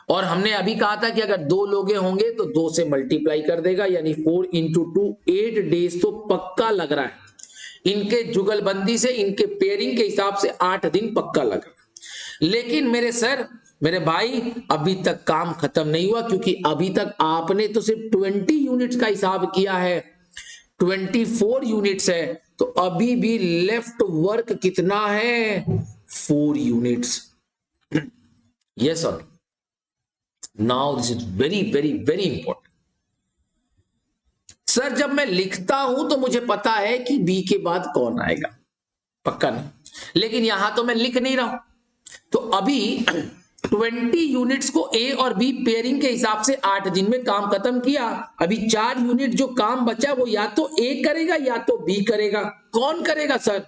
और हमने अभी कहा था कि अगर 2 लोग होंगे तो 2 से मल्टीप्लाई कर देगा, यानी 4 इंटू 2, 8 डेज तो पक्का लग रहा है। इनके जुगलबंदी से, इनके पेयरिंग के हिसाब से 8 दिन पक्का लग रहा है। लेकिन मेरे सर, मेरे भाई, अभी तक काम खत्म नहीं हुआ, क्योंकि अभी तक आपने तो सिर्फ 20 यूनिट्स का हिसाब किया है, 24 यूनिट्स है, तो अभी भी लेफ्ट वर्क कितना है? 4 units. Yes sir. Now this is very very very important. Sir जब मैं लिखता हूं तो मुझे पता है कि बी के बाद कौन आएगा, पक्का नहीं, लेकिन यहां तो मैं लिख नहीं रहा हूं। तो अभी 20 यूनिट्स को ए और बी पेयरिंग के हिसाब से 8 दिन में काम खत्म किया। अभी 4 यूनिट जो काम बचा वो या तो ए करेगा या तो बी करेगा। कौन करेगा सर?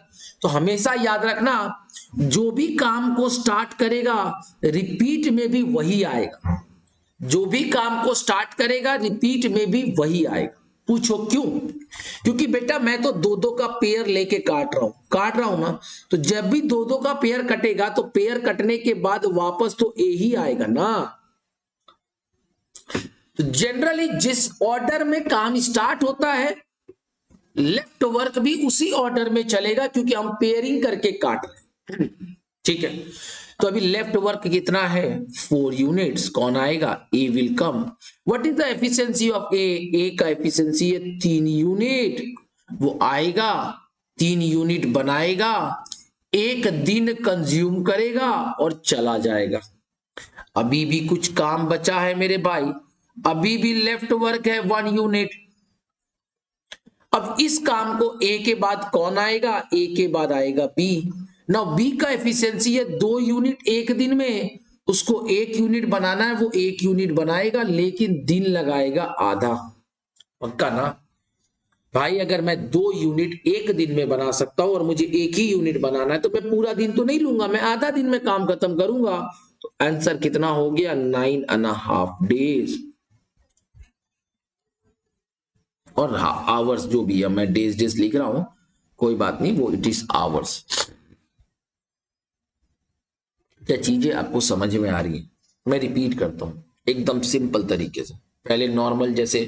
तो हमेशा याद रखना, जो भी काम को स्टार्ट करेगा रिपीट में भी वही आएगा। जो भी काम को स्टार्ट करेगा रिपीट में भी वही आएगा। पूछो क्यों? क्योंकि बेटा मैं तो 2-2 का पेयर लेके काट रहा हूं ना, तो जब भी 2-2 का पेयर कटेगा तो पेयर कटने के बाद वापस तो ए ही आएगा ना। तो जनरली जिस ऑर्डर में काम स्टार्ट होता है, लेफ्ट वर्क भी उसी ऑर्डर में चलेगा, क्योंकि हम पेयरिंग करके काट रहे हैं, ठीक है। तो अभी लेफ्ट वर्क कितना है? 4 यूनिट्स। कौन आएगा? A will come. What is the efficiency of A? A का एफिशिएंसी है 3 यूनिट। वो आएगा, 3 यूनिट बनाएगा, 1 दिन कंज्यूम करेगा और चला जाएगा। अभी भी कुछ काम बचा है मेरे भाई, अभी भी लेफ्ट वर्क है 1 यूनिट। अब इस काम को ए के बाद कौन आएगा? ए के बाद आएगा बी। नाउ बी का एफिशिएंसी है 2 यूनिट 1 दिन में, उसको 1 यूनिट बनाना है, वो 1 यूनिट बनाएगा, लेकिन दिन लगाएगा आधा। पक्का ना भाई? अगर मैं 2 यूनिट 1 दिन में बना सकता हूं और मुझे 1 ही यूनिट बनाना है, तो मैं पूरा दिन तो नहीं लूंगा, मैं आधा दिन में काम खत्म करूंगा। तो आंसर कितना हो गया? 9.5 डेज। और आवर्स जो भी है, मैं डेज डेज लिख रहा हूं, कोई बात नहीं, वो इट इज आवर्स। क्या चीजें आपको समझ में आ रही है? मैं रिपीट करता हूं एकदम सिंपल तरीके से। पहले नॉर्मल जैसे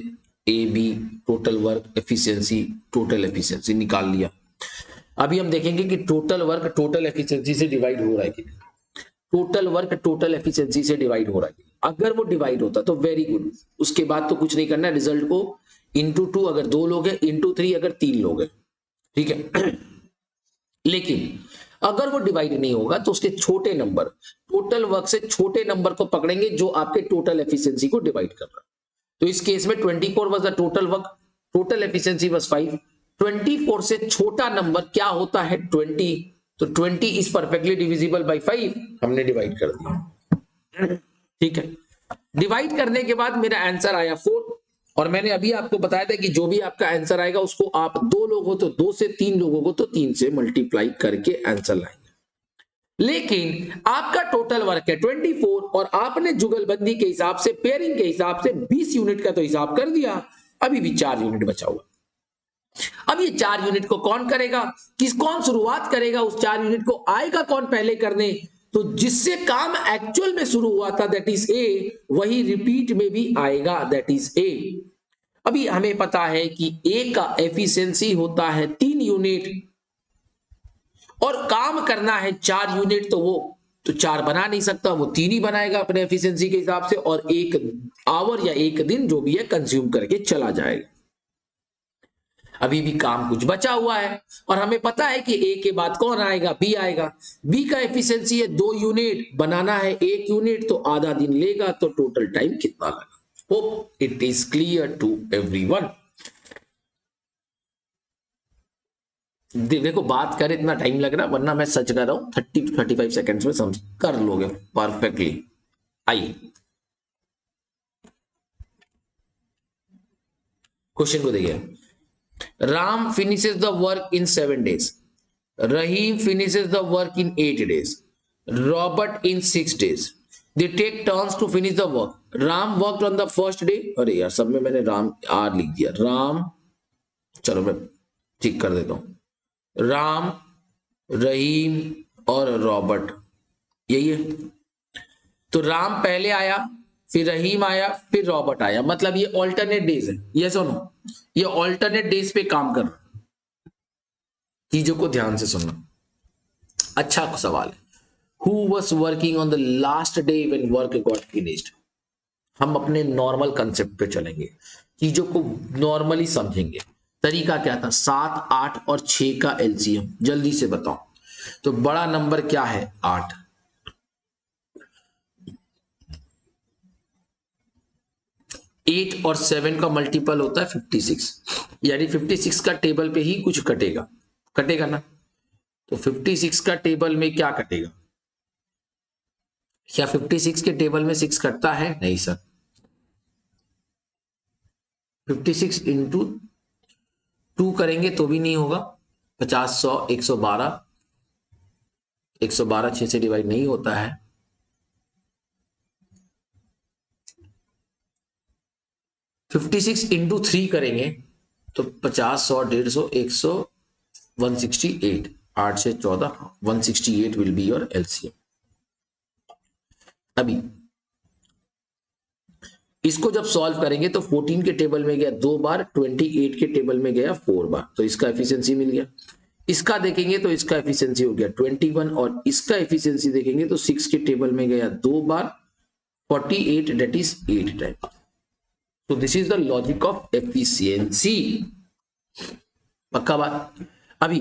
A B, total work efficiency, total efficiency निकाल लिया। अभी हम देखेंगे कि टोटल वर्क टोटल एफिशिएंसी से डिवाइड हो रहा है कि नहीं। टोटल वर्क टोटल एफिशिएंसी से डिवाइड हो रहा है, अगर वो डिवाइड होता तो वेरी गुड, उसके बाद तो कुछ नहीं करना, रिजल्ट को इंटू 2 अगर 2 लोग हैं, इंटू 3 अगर 3 लोग हैं, ठीक है। लेकिन अगर वो डिवाइड नहीं होगा तो उसके छोटे नंबर, टोटल वर्क से छोटे नंबर को पकड़ेंगे जो आपके टोटल एफिशिएंसी को डिवाइड कर रहा है। तो इस केस में 24 was the total work, total efficiency was 5। 24 से छोटा नंबर क्या होता है? 20। तो 20 इज परफेक्टली डिविजिबल बाय 5, हमने डिवाइड कर दिया, ठीक है। डिवाइड करने के बाद मेरा आंसर आया 4, और मैंने अभी आपको बताया था कि जो भी आपका आंसर आएगा उसको आप 2 लोग हो तो 2 से, 3 लोगों को तो 3 से मल्टीप्लाई करके आंसर लाएंगे। लेकिन आपका टोटल वर्क है 24 और आपने जुगलबंदी के हिसाब से, पेयरिंग के हिसाब से 20 यूनिट का तो हिसाब कर दिया, अभी भी 4 यूनिट बचा हुआ। अब ये 4 यूनिट को कौन करेगा? कौन शुरुआत करेगा उस 4 यूनिट को? आएगा कौन पहले करने? तो जिससे काम एक्चुअल में शुरू हुआ था दैट इज ए, वही रिपीट में भी आएगा दैट इज ए। अभी हमें पता है कि ए का एफिशिएंसी होता है 3 यूनिट और काम करना है 4 यूनिट, तो वो तो 4 बना नहीं सकता, वो 3 ही बनाएगा अपने एफिशिएंसी के हिसाब से, और 1 आवर या 1 दिन जो भी है कंज्यूम करके चला जाएगा। अभी भी काम कुछ बचा हुआ है और हमें पता है कि ए के बाद कौन आएगा? बी आएगा। बी का एफिशिएंसी है 2 यूनिट, बनाना है 1 यूनिट, तो आधा दिन लेगा, तो टोटल टाइम कितना लगा? Hope it is clear to everyone. देखो बात करे इतना टाइम लग रहा, वरना मैं सच कह रहा हूं 30 to 35 सेकेंड्स में समझ कर लोगे परफेक्टली। आइए क्वेश्चन को देखिए। Ram finishes the work in 7 days. Rahim finishes the work in 8 days. Robert in 6 days. They take turns to finish the work. Ram worked on the first day. अरे यार सब में मैंने राम आर लिख दिया। राम, चलो मैं ठीक कर देता हूं। राम, रहीम और रॉबर्ट, यही है। तो राम पहले आया, फिर रहीम आया, फिर रॉबर्ट आया, मतलब ये ऑल्टरनेट डेज है। ये सुनो, ये ऑल्टरनेट डेज पे काम कर रहा है। चीजों को ध्यान से सुनना, अच्छा सवाल है। Who was working on the last day when work got finished? हम अपने नॉर्मल कंसेप्ट पे चलेंगे, चीजों को नॉर्मली समझेंगे। तरीका क्या था? 7, 8 और 6 का एलसीएम, जल्दी से बताओ। तो बड़ा नंबर क्या है? 8। 8 और 7 का मल्टीपल होता है 56, यानी 56 का टेबल पे ही कुछ कटेगा, कटेगा ना? तो 56 का टेबल में क्या कटेगा? क्या 56 के टेबल में 6 कटता है? नहीं सर। 56 इंटू 2 करेंगे तो भी नहीं होगा। 50, 100, 112, 112 6 से डिवाइड नहीं होता है। 56 इंटू 3 करेंगे तो 50, 100, 150, 100, 168, 8 से 14, 168 विल बी योर एलसीएम। अभी इसको जब सॉल्व करेंगे तो 14 के टेबल में गया 2 बार, 28 के टेबल में गया 4 बार, तो इसका एफिशिएंसी मिल गया। इसका देखेंगे तो इसका एफिशिएंसी हो गया 21, और इसका एफिशिएंसी देखेंगे तो 6 के टेबल में गया 2 बार, 48, दैट इज 8 टाइम। तो this is the logic of efficiency. पक्का बात? अभी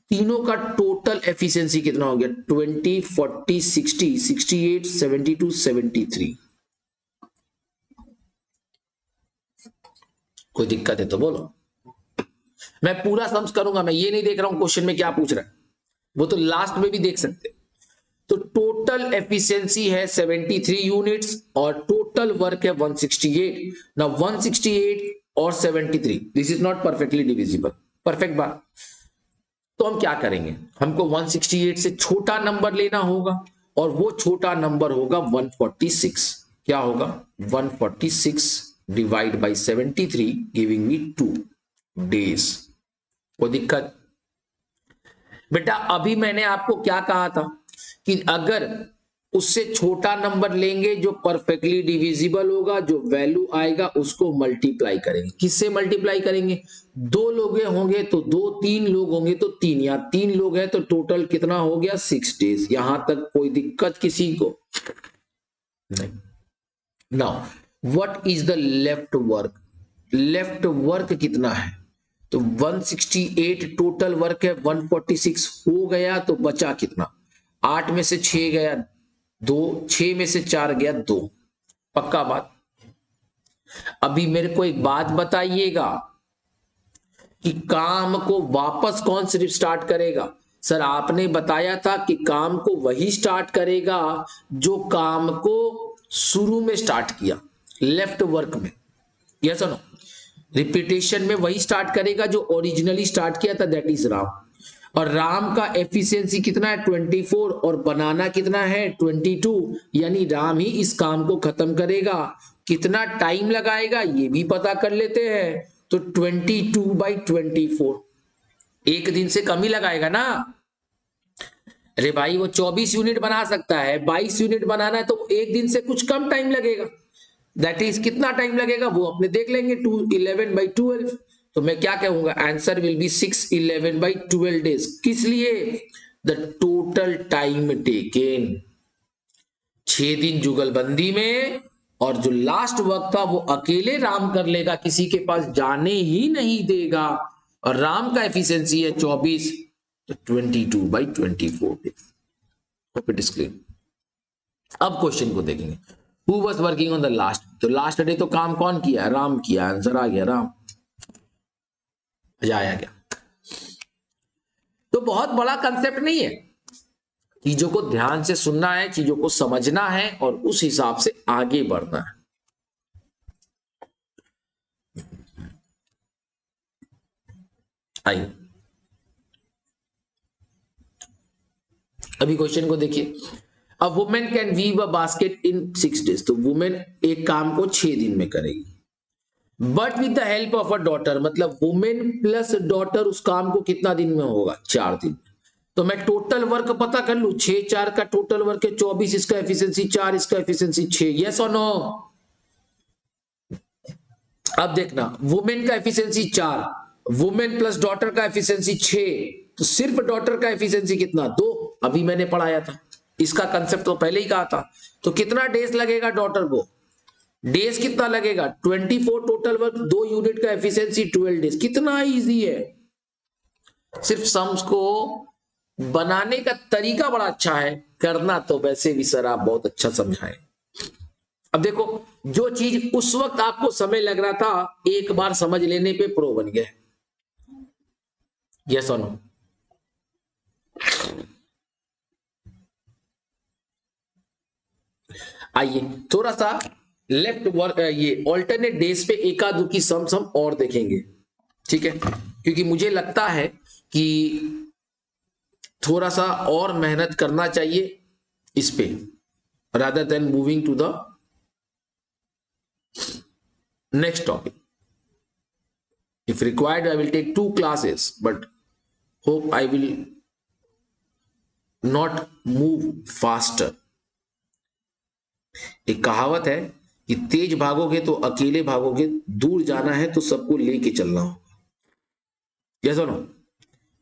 तीनों का टोटल एफिशिएंसी कितना हो गया? 20, 40, 60, 68, 72, 73। कोई दिक्कत है तो बोलो, मैं पूरा सम्स करूंगा। मैं ये नहीं देख रहा हूं क्वेश्चन में क्या पूछ रहा है, वो तो लास्ट में भी देख सकते। तो टोटल एफिशिएंसी है 73 यूनिट्स और टोटल वर्क है 168। ना 168 और 73, this is not perfectly divisible. Perfect बात। तो हम क्या करेंगे? हमको 168 से छोटा नंबर लेना होगा और वो छोटा नंबर होगा 146। क्या होगा? 146 divide by 73 giving me 2 days. कोई दिक्कत? बेटा अभी मैंने आपको क्या कहा था कि अगर उससे छोटा नंबर लेंगे जो परफेक्टली डिविजिबल होगा, जो वैल्यू आएगा उसको मल्टीप्लाई करेंगे। किससे मल्टीप्लाई करेंगे? 2 लोग होंगे तो 2, 3 लोग होंगे तो 3, या 3 लोग हैं तो टोटल कितना हो गया? 6 डेज। यहां तक कोई दिक्कत किसी को नहीं। Now what is the left work? Left work कितना है? तो 168 टोटल वर्क है, 146 हो गया तो बचा कितना? 8 में से 6 गया 2, 6 में से 4 गया 2। पक्का बात? अभी मेरे को एक बात बताइएगा कि काम को वापस कौन सिर्फ स्टार्ट करेगा? सर आपने बताया था कि काम को वही स्टार्ट करेगा जो काम को शुरू में स्टार्ट किया, लेफ्ट वर्क में। यस और नो? रिपीटेशन में वही स्टार्ट करेगा जो ओरिजिनली स्टार्ट किया था, दैट इज राम। और राम का एफिशिएंसी कितना है? 24, और बनाना कितना है? 22। यानी राम ही इस काम को खत्म करेगा। कितना टाइम लगाएगा ये भी पता कर लेते हैं। तो 22/24, एक दिन से कम ही लगाएगा ना। अरे भाई वो 24 यूनिट बना सकता है, 22 यूनिट बनाना है तो एक दिन से कुछ कम टाइम लगेगा। दैट इज कितना टाइम लगेगा वो अपने देख लेंगे, 211/12। तो मैं क्या कहूंगा? Answer will be 611/12 days. किस लिए? द टोटल टाइम टेकन, 6 दिन जुगलबंदी में, और जो लास्ट वक्त था वो अकेले राम कर लेगा, किसी के पास जाने ही नहीं देगा। और राम का एफिशिएंसी है 24, तो 22/24 days. Hope it is clear. अब क्वेश्चन को देखेंगे। Who was working on the last? तो लास्ट डे तो काम कौन किया? राम किया। आंसर आ गया राम। मजा आया क्या? तो बहुत बड़ा कंसेप्ट नहीं है, चीजों को ध्यान से सुनना है, चीजों को समझना है और उस हिसाब से आगे बढ़ना है। आइए अभी क्वेश्चन को देखिए। A women can weave a basket in 6 days. तो वुमेन एक काम को 6 दिन में करेगी, but with the help of a daughter, मतलब वुमेन प्लस डॉटर उस काम को कितना दिन में होगा? 4 दिन। तो मैं टोटल वर्क पता कर लू, 6 4 का टोटल वर्क है 24, इसका एफिशिएंसी 4, इसका एफिशिएंसी 6। यस और नो? अब देखना, वुमेन का एफिशिएंसी 4, वुमेन प्लस डॉटर का एफिशिएंसी 6, तो सिर्फ डॉटर का एफिशिएंसी कितना? 2। अभी मैंने पढ़ाया था, इसका कंसेप्ट तो पहले ही कहा था। तो कितना डेज लगेगा डॉटर को? डेज कितना लगेगा? 24 टोटल वर्क, 2 यूनिट का एफिशिएंसी 12 डेज। कितना इजी है। सिर्फ सम्स को बनाने का तरीका बड़ा अच्छा है, करना तो वैसे भी सर आप बहुत अच्छा समझाएं। अब देखो, जो चीज उस वक्त आपको समय लग रहा था, एक बार समझ लेने पे प्रो बन गए। यस और नो? आइए थोड़ा सा लेफ्ट वर्क, ये ऑल्टरनेट डेज पे एकादू की सम और देखेंगे, ठीक है? क्योंकि मुझे लगता है कि थोड़ा सा और मेहनत करना चाहिए इस पे, rather than moving to the next topic. If required, I will take 2 classes, but hope I will not move faster. एक कहावत है कि तेज भागोगे तो अकेले भागोगे, दूर जाना है तो सबको लेके चलना होगा। यस और नो?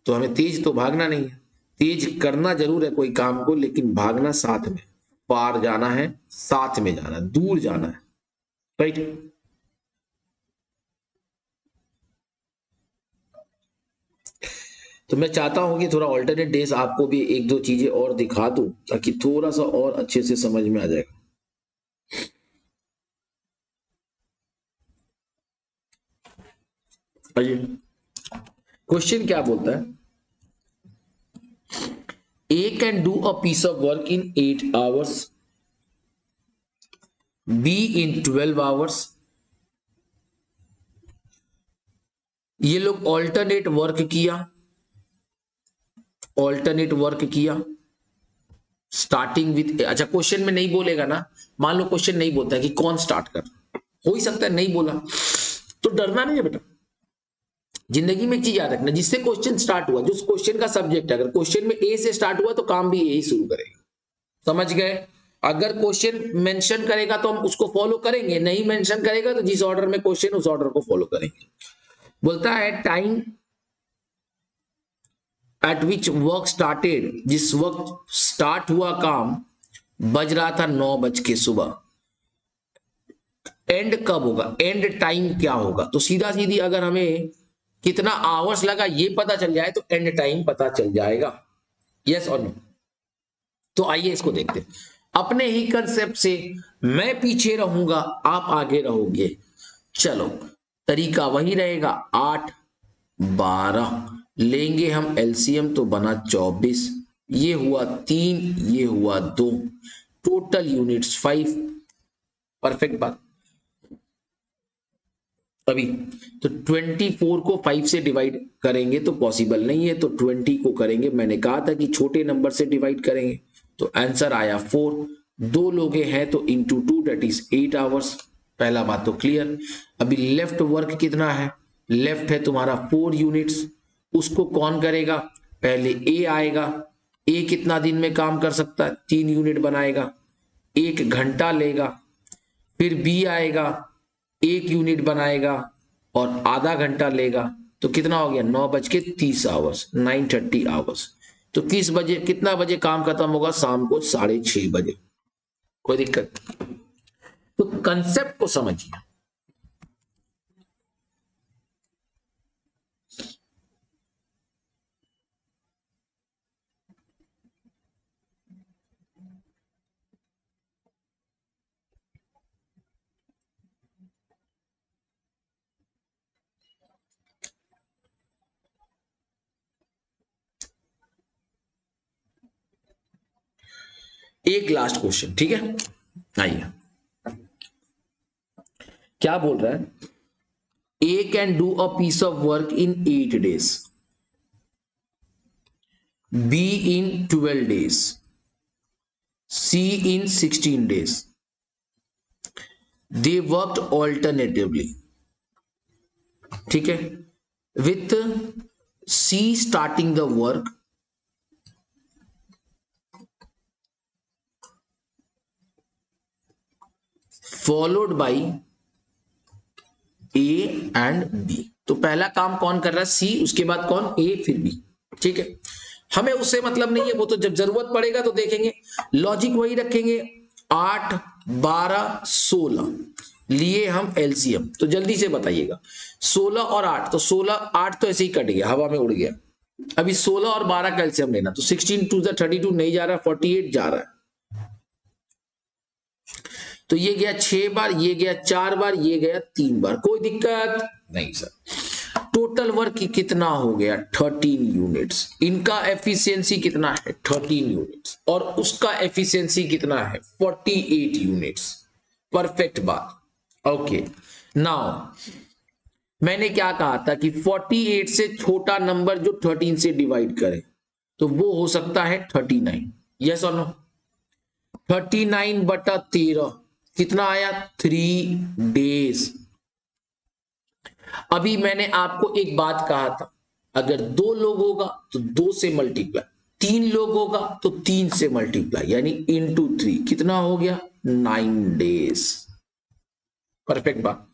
तो हमें तेज तो भागना नहीं है, तेज करना जरूर है कोई काम को, लेकिन भागना साथ में, पार जाना है, साथ में जाना है, दूर जाना है, राइट? तो मैं चाहता हूं कि थोड़ा ऑल्टरनेट डेज आपको भी 1-2 चीजें और दिखा दूं, ताकि थोड़ा सा और अच्छे से समझ में आ जाएगा। क्वेश्चन क्या बोलता है? A can do a piece of work in 8 hours, B in 12 hours. ये लोग ऑल्टरनेट वर्क किया स्टार्टिंग विथ, अच्छा क्वेश्चन में नहीं बोलेगा ना, मान लो क्वेश्चन नहीं बोलता है कि कौन स्टार्ट कर, हो ही सकता है नहीं बोला, तो डरना नहीं है बेटा। जिंदगी में एक चीज याद रखना, जिससे क्वेश्चन स्टार्ट हुआ, जो क्वेश्चन का सब्जेक्ट है, अगर क्वेश्चन में ए से स्टार्ट हुआ तो काम भी ए ही शुरू करेगा। समझ गए? अगर क्वेश्चन मेंशन करेगा तो हम उसको फॉलो करेंगे, नहीं मेंशन करेगा तो जिस ऑर्डर में क्वेश्चन उस ऑर्डर को फॉलो करेंगे। बोलता है time eight which work started, जिस वक्त स्टार्ट हुआ काम बज रहा था 9 बजे सुबह, एंड कब होगा, एंड टाइम क्या होगा। तो सीधा सीधी अगर हमें कितना आवर्स लगा ये पता चल जाए तो एंड टाइम पता चल जाएगा, यस और नो। तो आइए इसको देखते हैं अपने ही कंसेप्ट से। मैं पीछे रहूंगा, आप आगे रहोगे। चलो तरीका वही रहेगा, 8 12 लेंगे हम एलसीएम तो बना 24, ये हुआ 3, ये हुआ 2, टोटल यूनिट्स 5। परफेक्ट बात। अभी तो 24 को 5 से डिवाइड करेंगे तो पॉसिबल नहीं है, तो 20 को करेंगे, मैंने कहा था कि छोटे नंबर से डिवाइड करेंगे, तो आंसर आया 4। 2 लोग हैं तो इंटू 2 दैट इज 8 आवर्स। पहला बात तो क्लियर। अभी लेफ्ट वर्क कितना है, लेफ्ट है तुम्हारा 4 यूनिट्स, उसको कौन करेगा, पहले ए आएगा। ए कितना दिन में काम कर सकता है, 3 यूनिट बनाएगा, 1 घंटा लेगा। फिर बी आएगा, 1 यूनिट बनाएगा और आधा घंटा लेगा, तो कितना हो गया 9:30 आवर्स, 9:30 आवर्स। तो किस बजे, कितना बजे काम खत्म होगा, शाम को 6:30 बजे। कोई दिक्कत। तो कंसेप्ट को समझिए। एक लास्ट क्वेश्चन, ठीक है। आइए क्या बोल रहा है, A can do a piece of work in 8 days, B in 12 days, C in 16 days, they worked alternatively, ठीक है, with C starting the work followed by A and B। तो पहला काम कौन कर रहा है, C, उसके बाद कौन, A, फिर B, ठीक है। हमें उससे मतलब नहीं है, वो तो जब जरूरत पड़ेगा तो देखेंगे। लॉजिक वही रखेंगे, 8 12 16 लिए हम एलसीएम, तो जल्दी से बताइएगा 16 और 8, तो 16 8 तो ऐसे ही कट गया, हवा में उड़ गया। अभी 16 और 12 का एलसीएम लेना, तो 16 2 32 नहीं जा रहा, 48 जा रहा है। तो ये गया 6 बार, ये गया 4 बार, ये गया 3 बार, कोई दिक्कत नहीं सर। टोटल वर्क कितना हो गया 13 यूनिट्स, इनका एफिशिएंसी कितना है 13 यूनिट्स, और उसका एफिशिएंसी कितना है 48 यूनिट्स। परफेक्ट बात। ओके नाउ मैंने क्या कहा था कि 48 से छोटा नंबर जो 13 से डिवाइड करे तो वो हो सकता है 39, यस और नो। 39/13 कितना आया 3 days। अभी मैंने आपको एक बात कहा था, अगर 2 लोग होगा तो 2 से मल्टीप्लाई, 3 लोग होगा तो 3 से मल्टीप्लाई, यानी इंटू 3, कितना हो गया 9 days। परफेक्ट बात।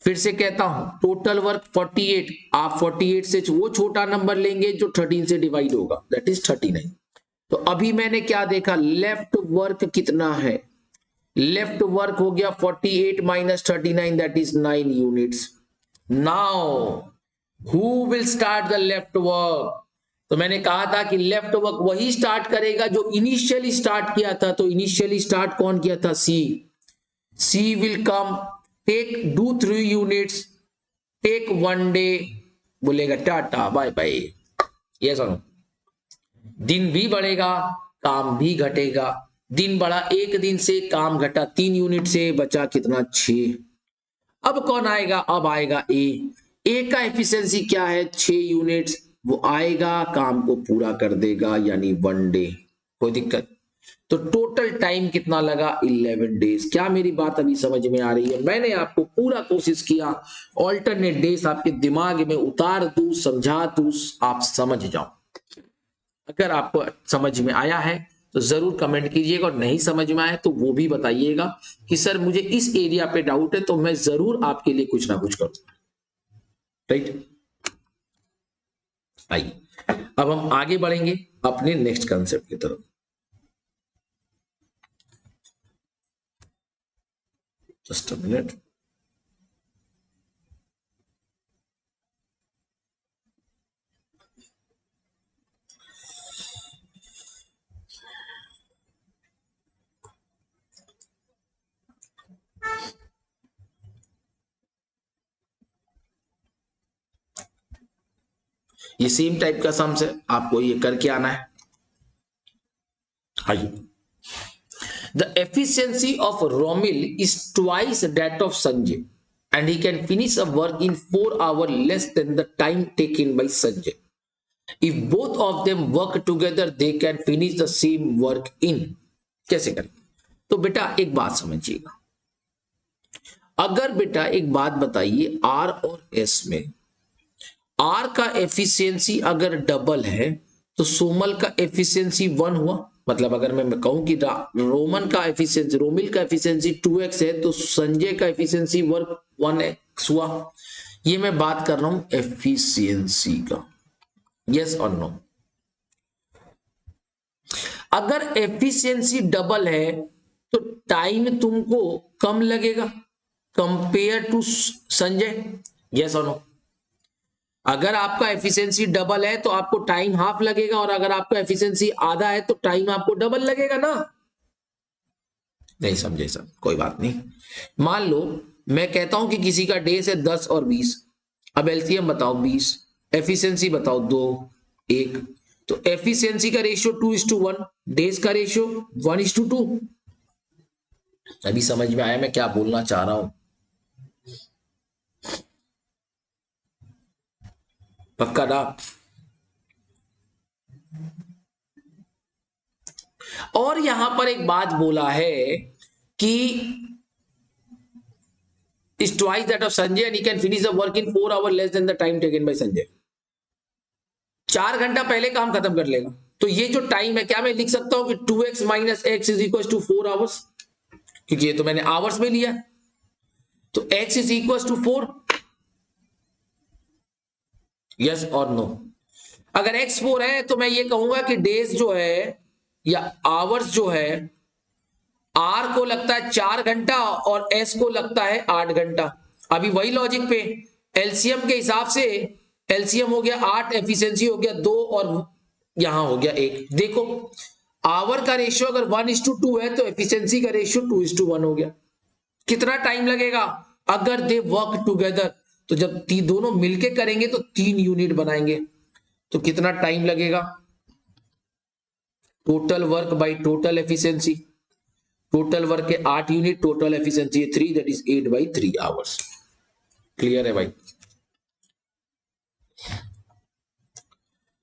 फिर से कहता हूं टोटल वर्क 48, आप 48 से वो छोटा नंबर लेंगे जो 13 से डिवाइड होगा, दैट इज 39। तो अभी मैंने क्या देखा, लेफ्ट वर्क कितना है, लेफ्ट वर्क हो गया 48 minus 39 that is 9 units. Now who will start the left work, तो मैंने कहा था कि लेफ्ट वर्क वही स्टार्ट करेगा जो इनिशियली स्टार्ट किया था, तो इनिशियली स्टार्ट कौन किया था, C will come, take do 3 units, take 1 day, बोलेगा टाटा बाय बाय, यस और नो। दिन भी बढ़ेगा, काम भी घटेगा, दिन बढ़ा 1 दिन से, काम घटा 3 यूनिट से, बचा कितना 6। अब कौन आएगा, अब आएगा ए का एफिशिएंसी क्या है 6 यूनिट्स, वो आएगा काम को पूरा कर देगा यानी 1 डे, कोई दिक्कत। तो टोटल टाइम कितना लगा 11 डेज। क्या मेरी बात अभी समझ में आ रही है, मैंने आपको पूरा कोशिश किया ऑल्टरनेट डेज आपके दिमाग में उतार दूं, समझा दूं, आप समझ जाओ। अगर आपको समझ में आया है तो जरूर कमेंट कीजिएगा, और नहीं समझ में आए तो वो भी बताइएगा कि सर मुझे इस एरिया पे डाउट है, तो मैं जरूर आपके लिए कुछ ना कुछ करूंगा। राइट, आइए अब हम आगे बढ़ेंगे अपने नेक्स्ट कंसेप्ट की तरफ। Just a minute. ये सेम टाइप का सम्स है, आपको ये करके आना है। आइए, the efficiency of Romil is twice that of Sanjay and he can finish a work in 4 hours less than the time taken by Sanjay. If both of them work together, they can finish the same work in. कैसे करें? तो बेटा एक बात समझिएगा, अगर बेटा एक बात बताइए, R और S में R का एफिशिएंसी अगर डबल है तो सोमल का एफिशिएंसी 1 हुआ। मतलब अगर मैं कहूं कि रोमिल का एफिशिएंसी 2x है तो संजय का एफिशिएंसी वर्क 1x हुआ। ये मैं बात कर रहा हूं एफिशिएंसी का, यस और नो। अगर एफिशिएंसी डबल है तो टाइम तुमको कम लगेगा कंपेयर टू संजय, यस और नो। अगर आपका एफिशिएंसी डबल है तो आपको टाइम हाफ लगेगा, और अगर आपका एफिशिएंसी आधा है तो टाइम आपको डबल लगेगा ना। नहीं समझे सर, कोई बात नहीं। मान लो मैं कहता हूं कि किसी का डेज है 10 और 20, अब एलसीएम बताओ 20, एफिशिएंसी बताओ 2 1, तो एफिशिएंसी का रेशियो 2:1, डेज का रेशियो 1:2। अभी समझ में आया मैं क्या बोलना चाह रहा हूं? पक्का ना? और यहां पर एक बात बोला है कि is twice that of Sanjay and he can finish the work in 4 hours less than the time taken by Sanjay. 4 घंटा पहले काम खत्म कर लेगा। तो ये जो टाइम है, क्या मैं लिख सकता हूं कि 2x माइनस x is equal to 4 hours, क्योंकि ये तो मैंने आवर्स में लिया, तो x is equal to 4, yes और नो। अगर x 4 है तो मैं ये कहूंगा कि डेज जो है या आवर्स जो है, R को लगता है 4 घंटा और S को लगता है 8 घंटा। अभी वही लॉजिक पे एलसीएम के हिसाब से, एलसीएम हो गया 8, एफिशिएंसी हो गया 2 और यहां हो गया 1। देखो आवर का रेशियो अगर 1:2 है तो एफिशिएंसी का रेशियो 2:1 हो गया। कितना टाइम लगेगा? अगर दे वर्क टुगेदर, तो जब दोनों मिलके करेंगे तो 3 यूनिट बनाएंगे, तो कितना टाइम लगेगा? Total work by total efficiency, total work है 8 यूनिट, टोटल एफिशिएंसी है 3, दैट इज 8/3 आवर्स। क्लियर है भाई?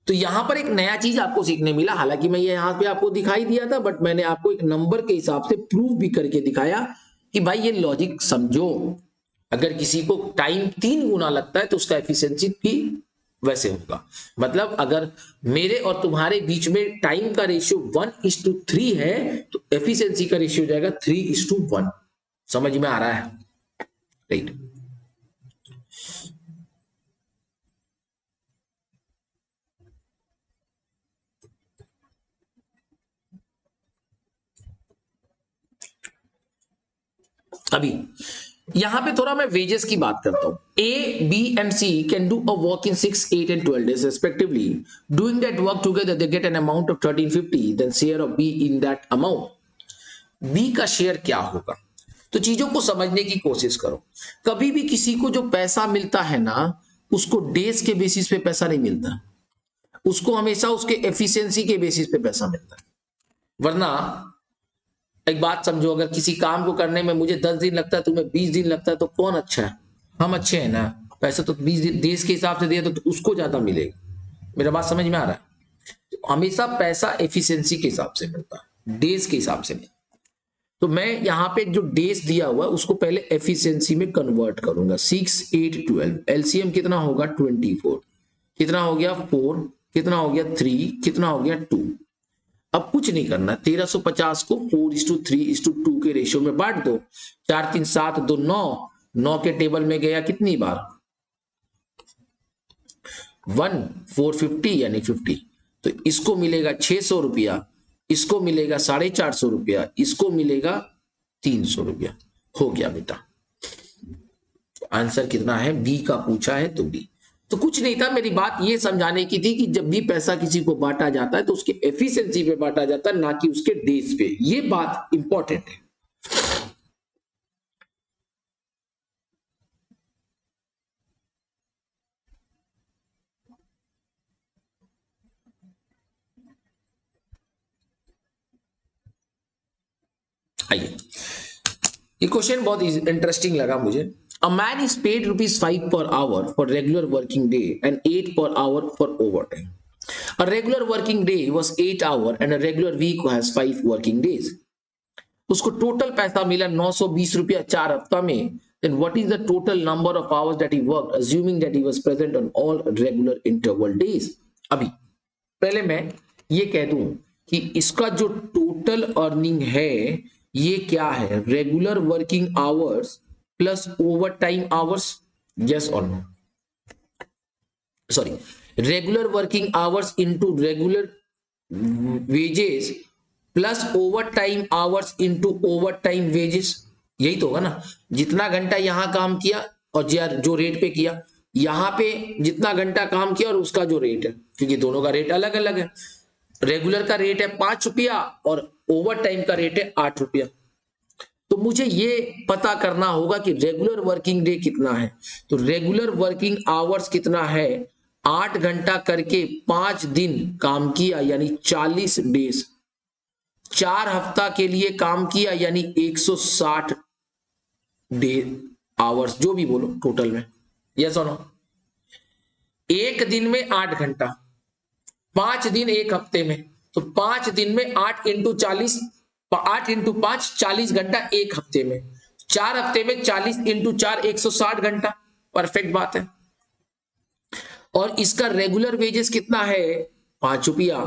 तो यहां पर एक नया चीज आपको सीखने मिला, हालांकि मैं ये यहां पे आपको दिखाई दिया था, बट मैंने आपको एक नंबर के हिसाब से प्रूव भी करके दिखाया कि भाई ये लॉजिक समझो। अगर किसी को टाइम 3 गुना लगता है तो उसका एफिशिएंसी भी वैसे होगा। मतलब अगर मेरे और तुम्हारे बीच में टाइम का रेशियो 1:3 है तो एफिशिएंसी का रेशियो जाएगा 3:1। समझ में आ रहा है? राइट। अभी यहां पे थोड़ा मैं वेजेस की बात करता हूं। A, B and C can do a work in 6, 8 and 12 days respectively. Doing that work together they get an amount of 1350, then share of B in that amount. B का शेयर क्या होगा? तो चीजों को समझने की कोशिश करो। कभी भी किसी को जो पैसा मिलता है ना, उसको डेज के बेसिस पे पैसा नहीं मिलता, उसको हमेशा उसके एफिशिएंसी के बेसिस पे पैसा मिलता है। वरना एक बात समझो, अगर किसी काम को करने में मुझे 10 दिन लगता है, तुम्हें 20 दिन लगता है, तो कौन अच्छा है? हम अच्छे हैं ना। पैसा तो 20 दिन देश के हिसाब से दिया तो उसको ज्यादा मिलेगा। मेरा बात समझ में आ रहा है? तो हमेशा पैसा एफिशिएंसी के हिसाब से मिलता है, डेज के हिसाब से नहीं। तो मैं यहाँ पे जो डेज दिया हुआ उसको पहले एफिशिएंसी में कन्वर्ट करूंगा। 6, 8, 12, एलसीएम कितना होगा? 24। कितना हो गया? 4, कितना हो गया? 3, कितना हो गया? 2। अब कुछ नहीं करना, 1350 को 4:3:2 के रेशियो में बांट दो। 4 3 7 2 9, 9 के टेबल में गया कितनी बार? 1 450 यानी 50। तो इसको मिलेगा 600 रुपया, इसको मिलेगा 450 रुपया, इसको मिलेगा 300 रुपया। हो गया बेटा। आंसर कितना है? बी का पूछा है तो बी। तो कुछ नहीं था, मेरी बात ये समझाने की थी कि जब भी पैसा किसी को बांटा जाता है तो उसके एफिशिएंसी पे बांटा जाता है, ना कि उसके डेज पे। ये बात इंपॉर्टेंट है। आइए, ये क्वेश्चन बहुत इंटरेस्टिंग लगा मुझे। A man is paid ₹5 per hour for regular working day and 8 per hour for overtime. A regular working day was 8 hours and a regular week has 5 working days. उसको total पैसा मिला 920 रुपया 4 हफ्ता में। Then what is the total number of hours that he worked, assuming that he was present on all regular interval days? अभी पहले मैं ये कह दूं कि इसका जो टोटल अर्निंग है ये क्या है? Regular working hours plus overtime hours, yes और no? Sorry, regular working hours into regular wages plus overtime hours into overtime wages. यही तो होगा ना? जितना घंटा यहां काम किया और जो रेट पे किया, यहां पे जितना घंटा काम किया और उसका जो रेट है, क्योंकि दोनों का रेट अलग अलग है। रेगुलर का रेट है 5 रुपया और ओवर टाइम का रेट है 8 रुपया। तो मुझे ये पता करना होगा कि रेगुलर वर्किंग डे कितना है। तो रेगुलर वर्किंग आवर्स कितना है? 8 घंटा करके 5 दिन काम किया यानी 40 डेज। 4 हफ्ता के लिए काम किया यानी 160 डे आवर्स, जो भी बोलो टोटल में, यस और नो? एक दिन में 8 घंटा, 5 दिन एक हफ्ते में, तो 5 दिन में 8 इंटू 40, 8 इंटू 5 40 घंटा एक हफ्ते में। 4 हफ्ते में 40 इंटू 4 160 घंटा। परफेक्ट बात है। और इसका रेगुलर वेजेस कितना है? 5 रुपया।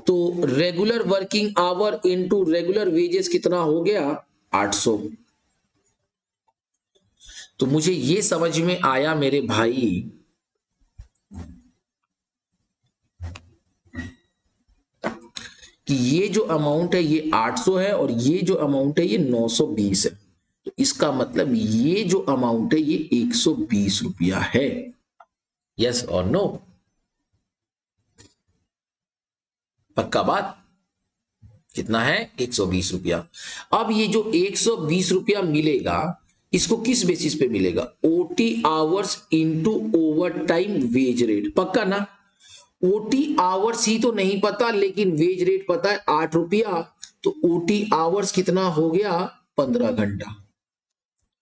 तो regular working hour into regular wages कितना हो गया? 800। तो मुझे ये समझ में आया मेरे भाई कि ये जो अमाउंट है ये 800 है और ये जो अमाउंट है ये 920 है। तो इसका मतलब ये जो अमाउंट है ये 120 रुपया है, यस और नो? पक्का बात? कितना है? 120 रुपया। अब ये जो 120 रुपया मिलेगा, इसको किस बेसिस पे मिलेगा? OT hours into over time wage rate. पक्का ना? ओटी आवर्स ही तो नहीं पता, लेकिन वेज रेट पता है 8 रुपया। तो ओटी आवर्स कितना हो गया? 15 घंटा।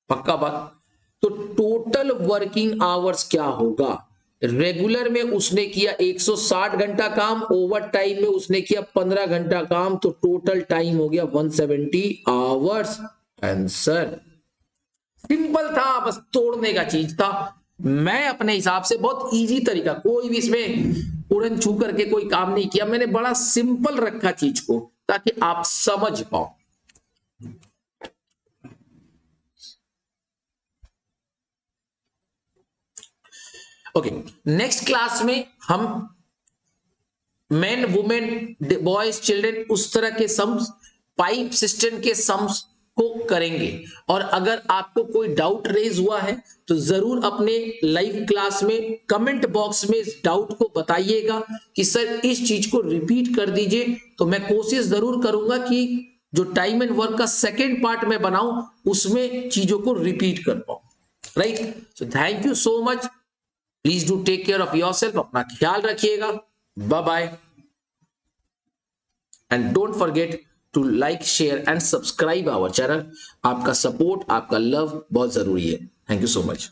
पक्का बात? तो टोटल वर्किंग आवर्स क्या होगा? रेगुलर में उसने किया 160 घंटा काम, ओवर टाइम में उसने किया 15 घंटा काम, तो टोटल टाइम हो गया 170 आवर्स। आंसर सिंपल था, बस तोड़ने का चीज था। मैं अपने हिसाब से बहुत इजी तरीका, कोई भी इसमें उड़न छू करके कोई काम नहीं किया, मैंने बड़ा सिंपल रखा चीज को ताकि आप समझ पाओ। ओके, नेक्स्ट क्लास में हम मेन वुमेन बॉयज चिल्ड्रन उस तरह के सम्स, पाइप सिस्टम के सम्स को करेंगे। और अगर आपको कोई डाउट रेज हुआ है तो जरूर अपने लाइव क्लास में कमेंट बॉक्स में इस डाउट को बताइएगा कि सर इस चीज को रिपीट कर दीजिए। तो मैं कोशिश जरूर करूंगा कि जो टाइम एंड वर्क का सेकेंड पार्ट में बनाऊं उसमें चीजों को रिपीट कर पाऊं। Right? So thank you so much. Please do take care of yourself. अपना ख्याल रखिएगा। Bye bye and don't forget to like, share and subscribe our channel. आपका सपोर्ट, आपका लव बहुत जरूरी है। Thank you so much.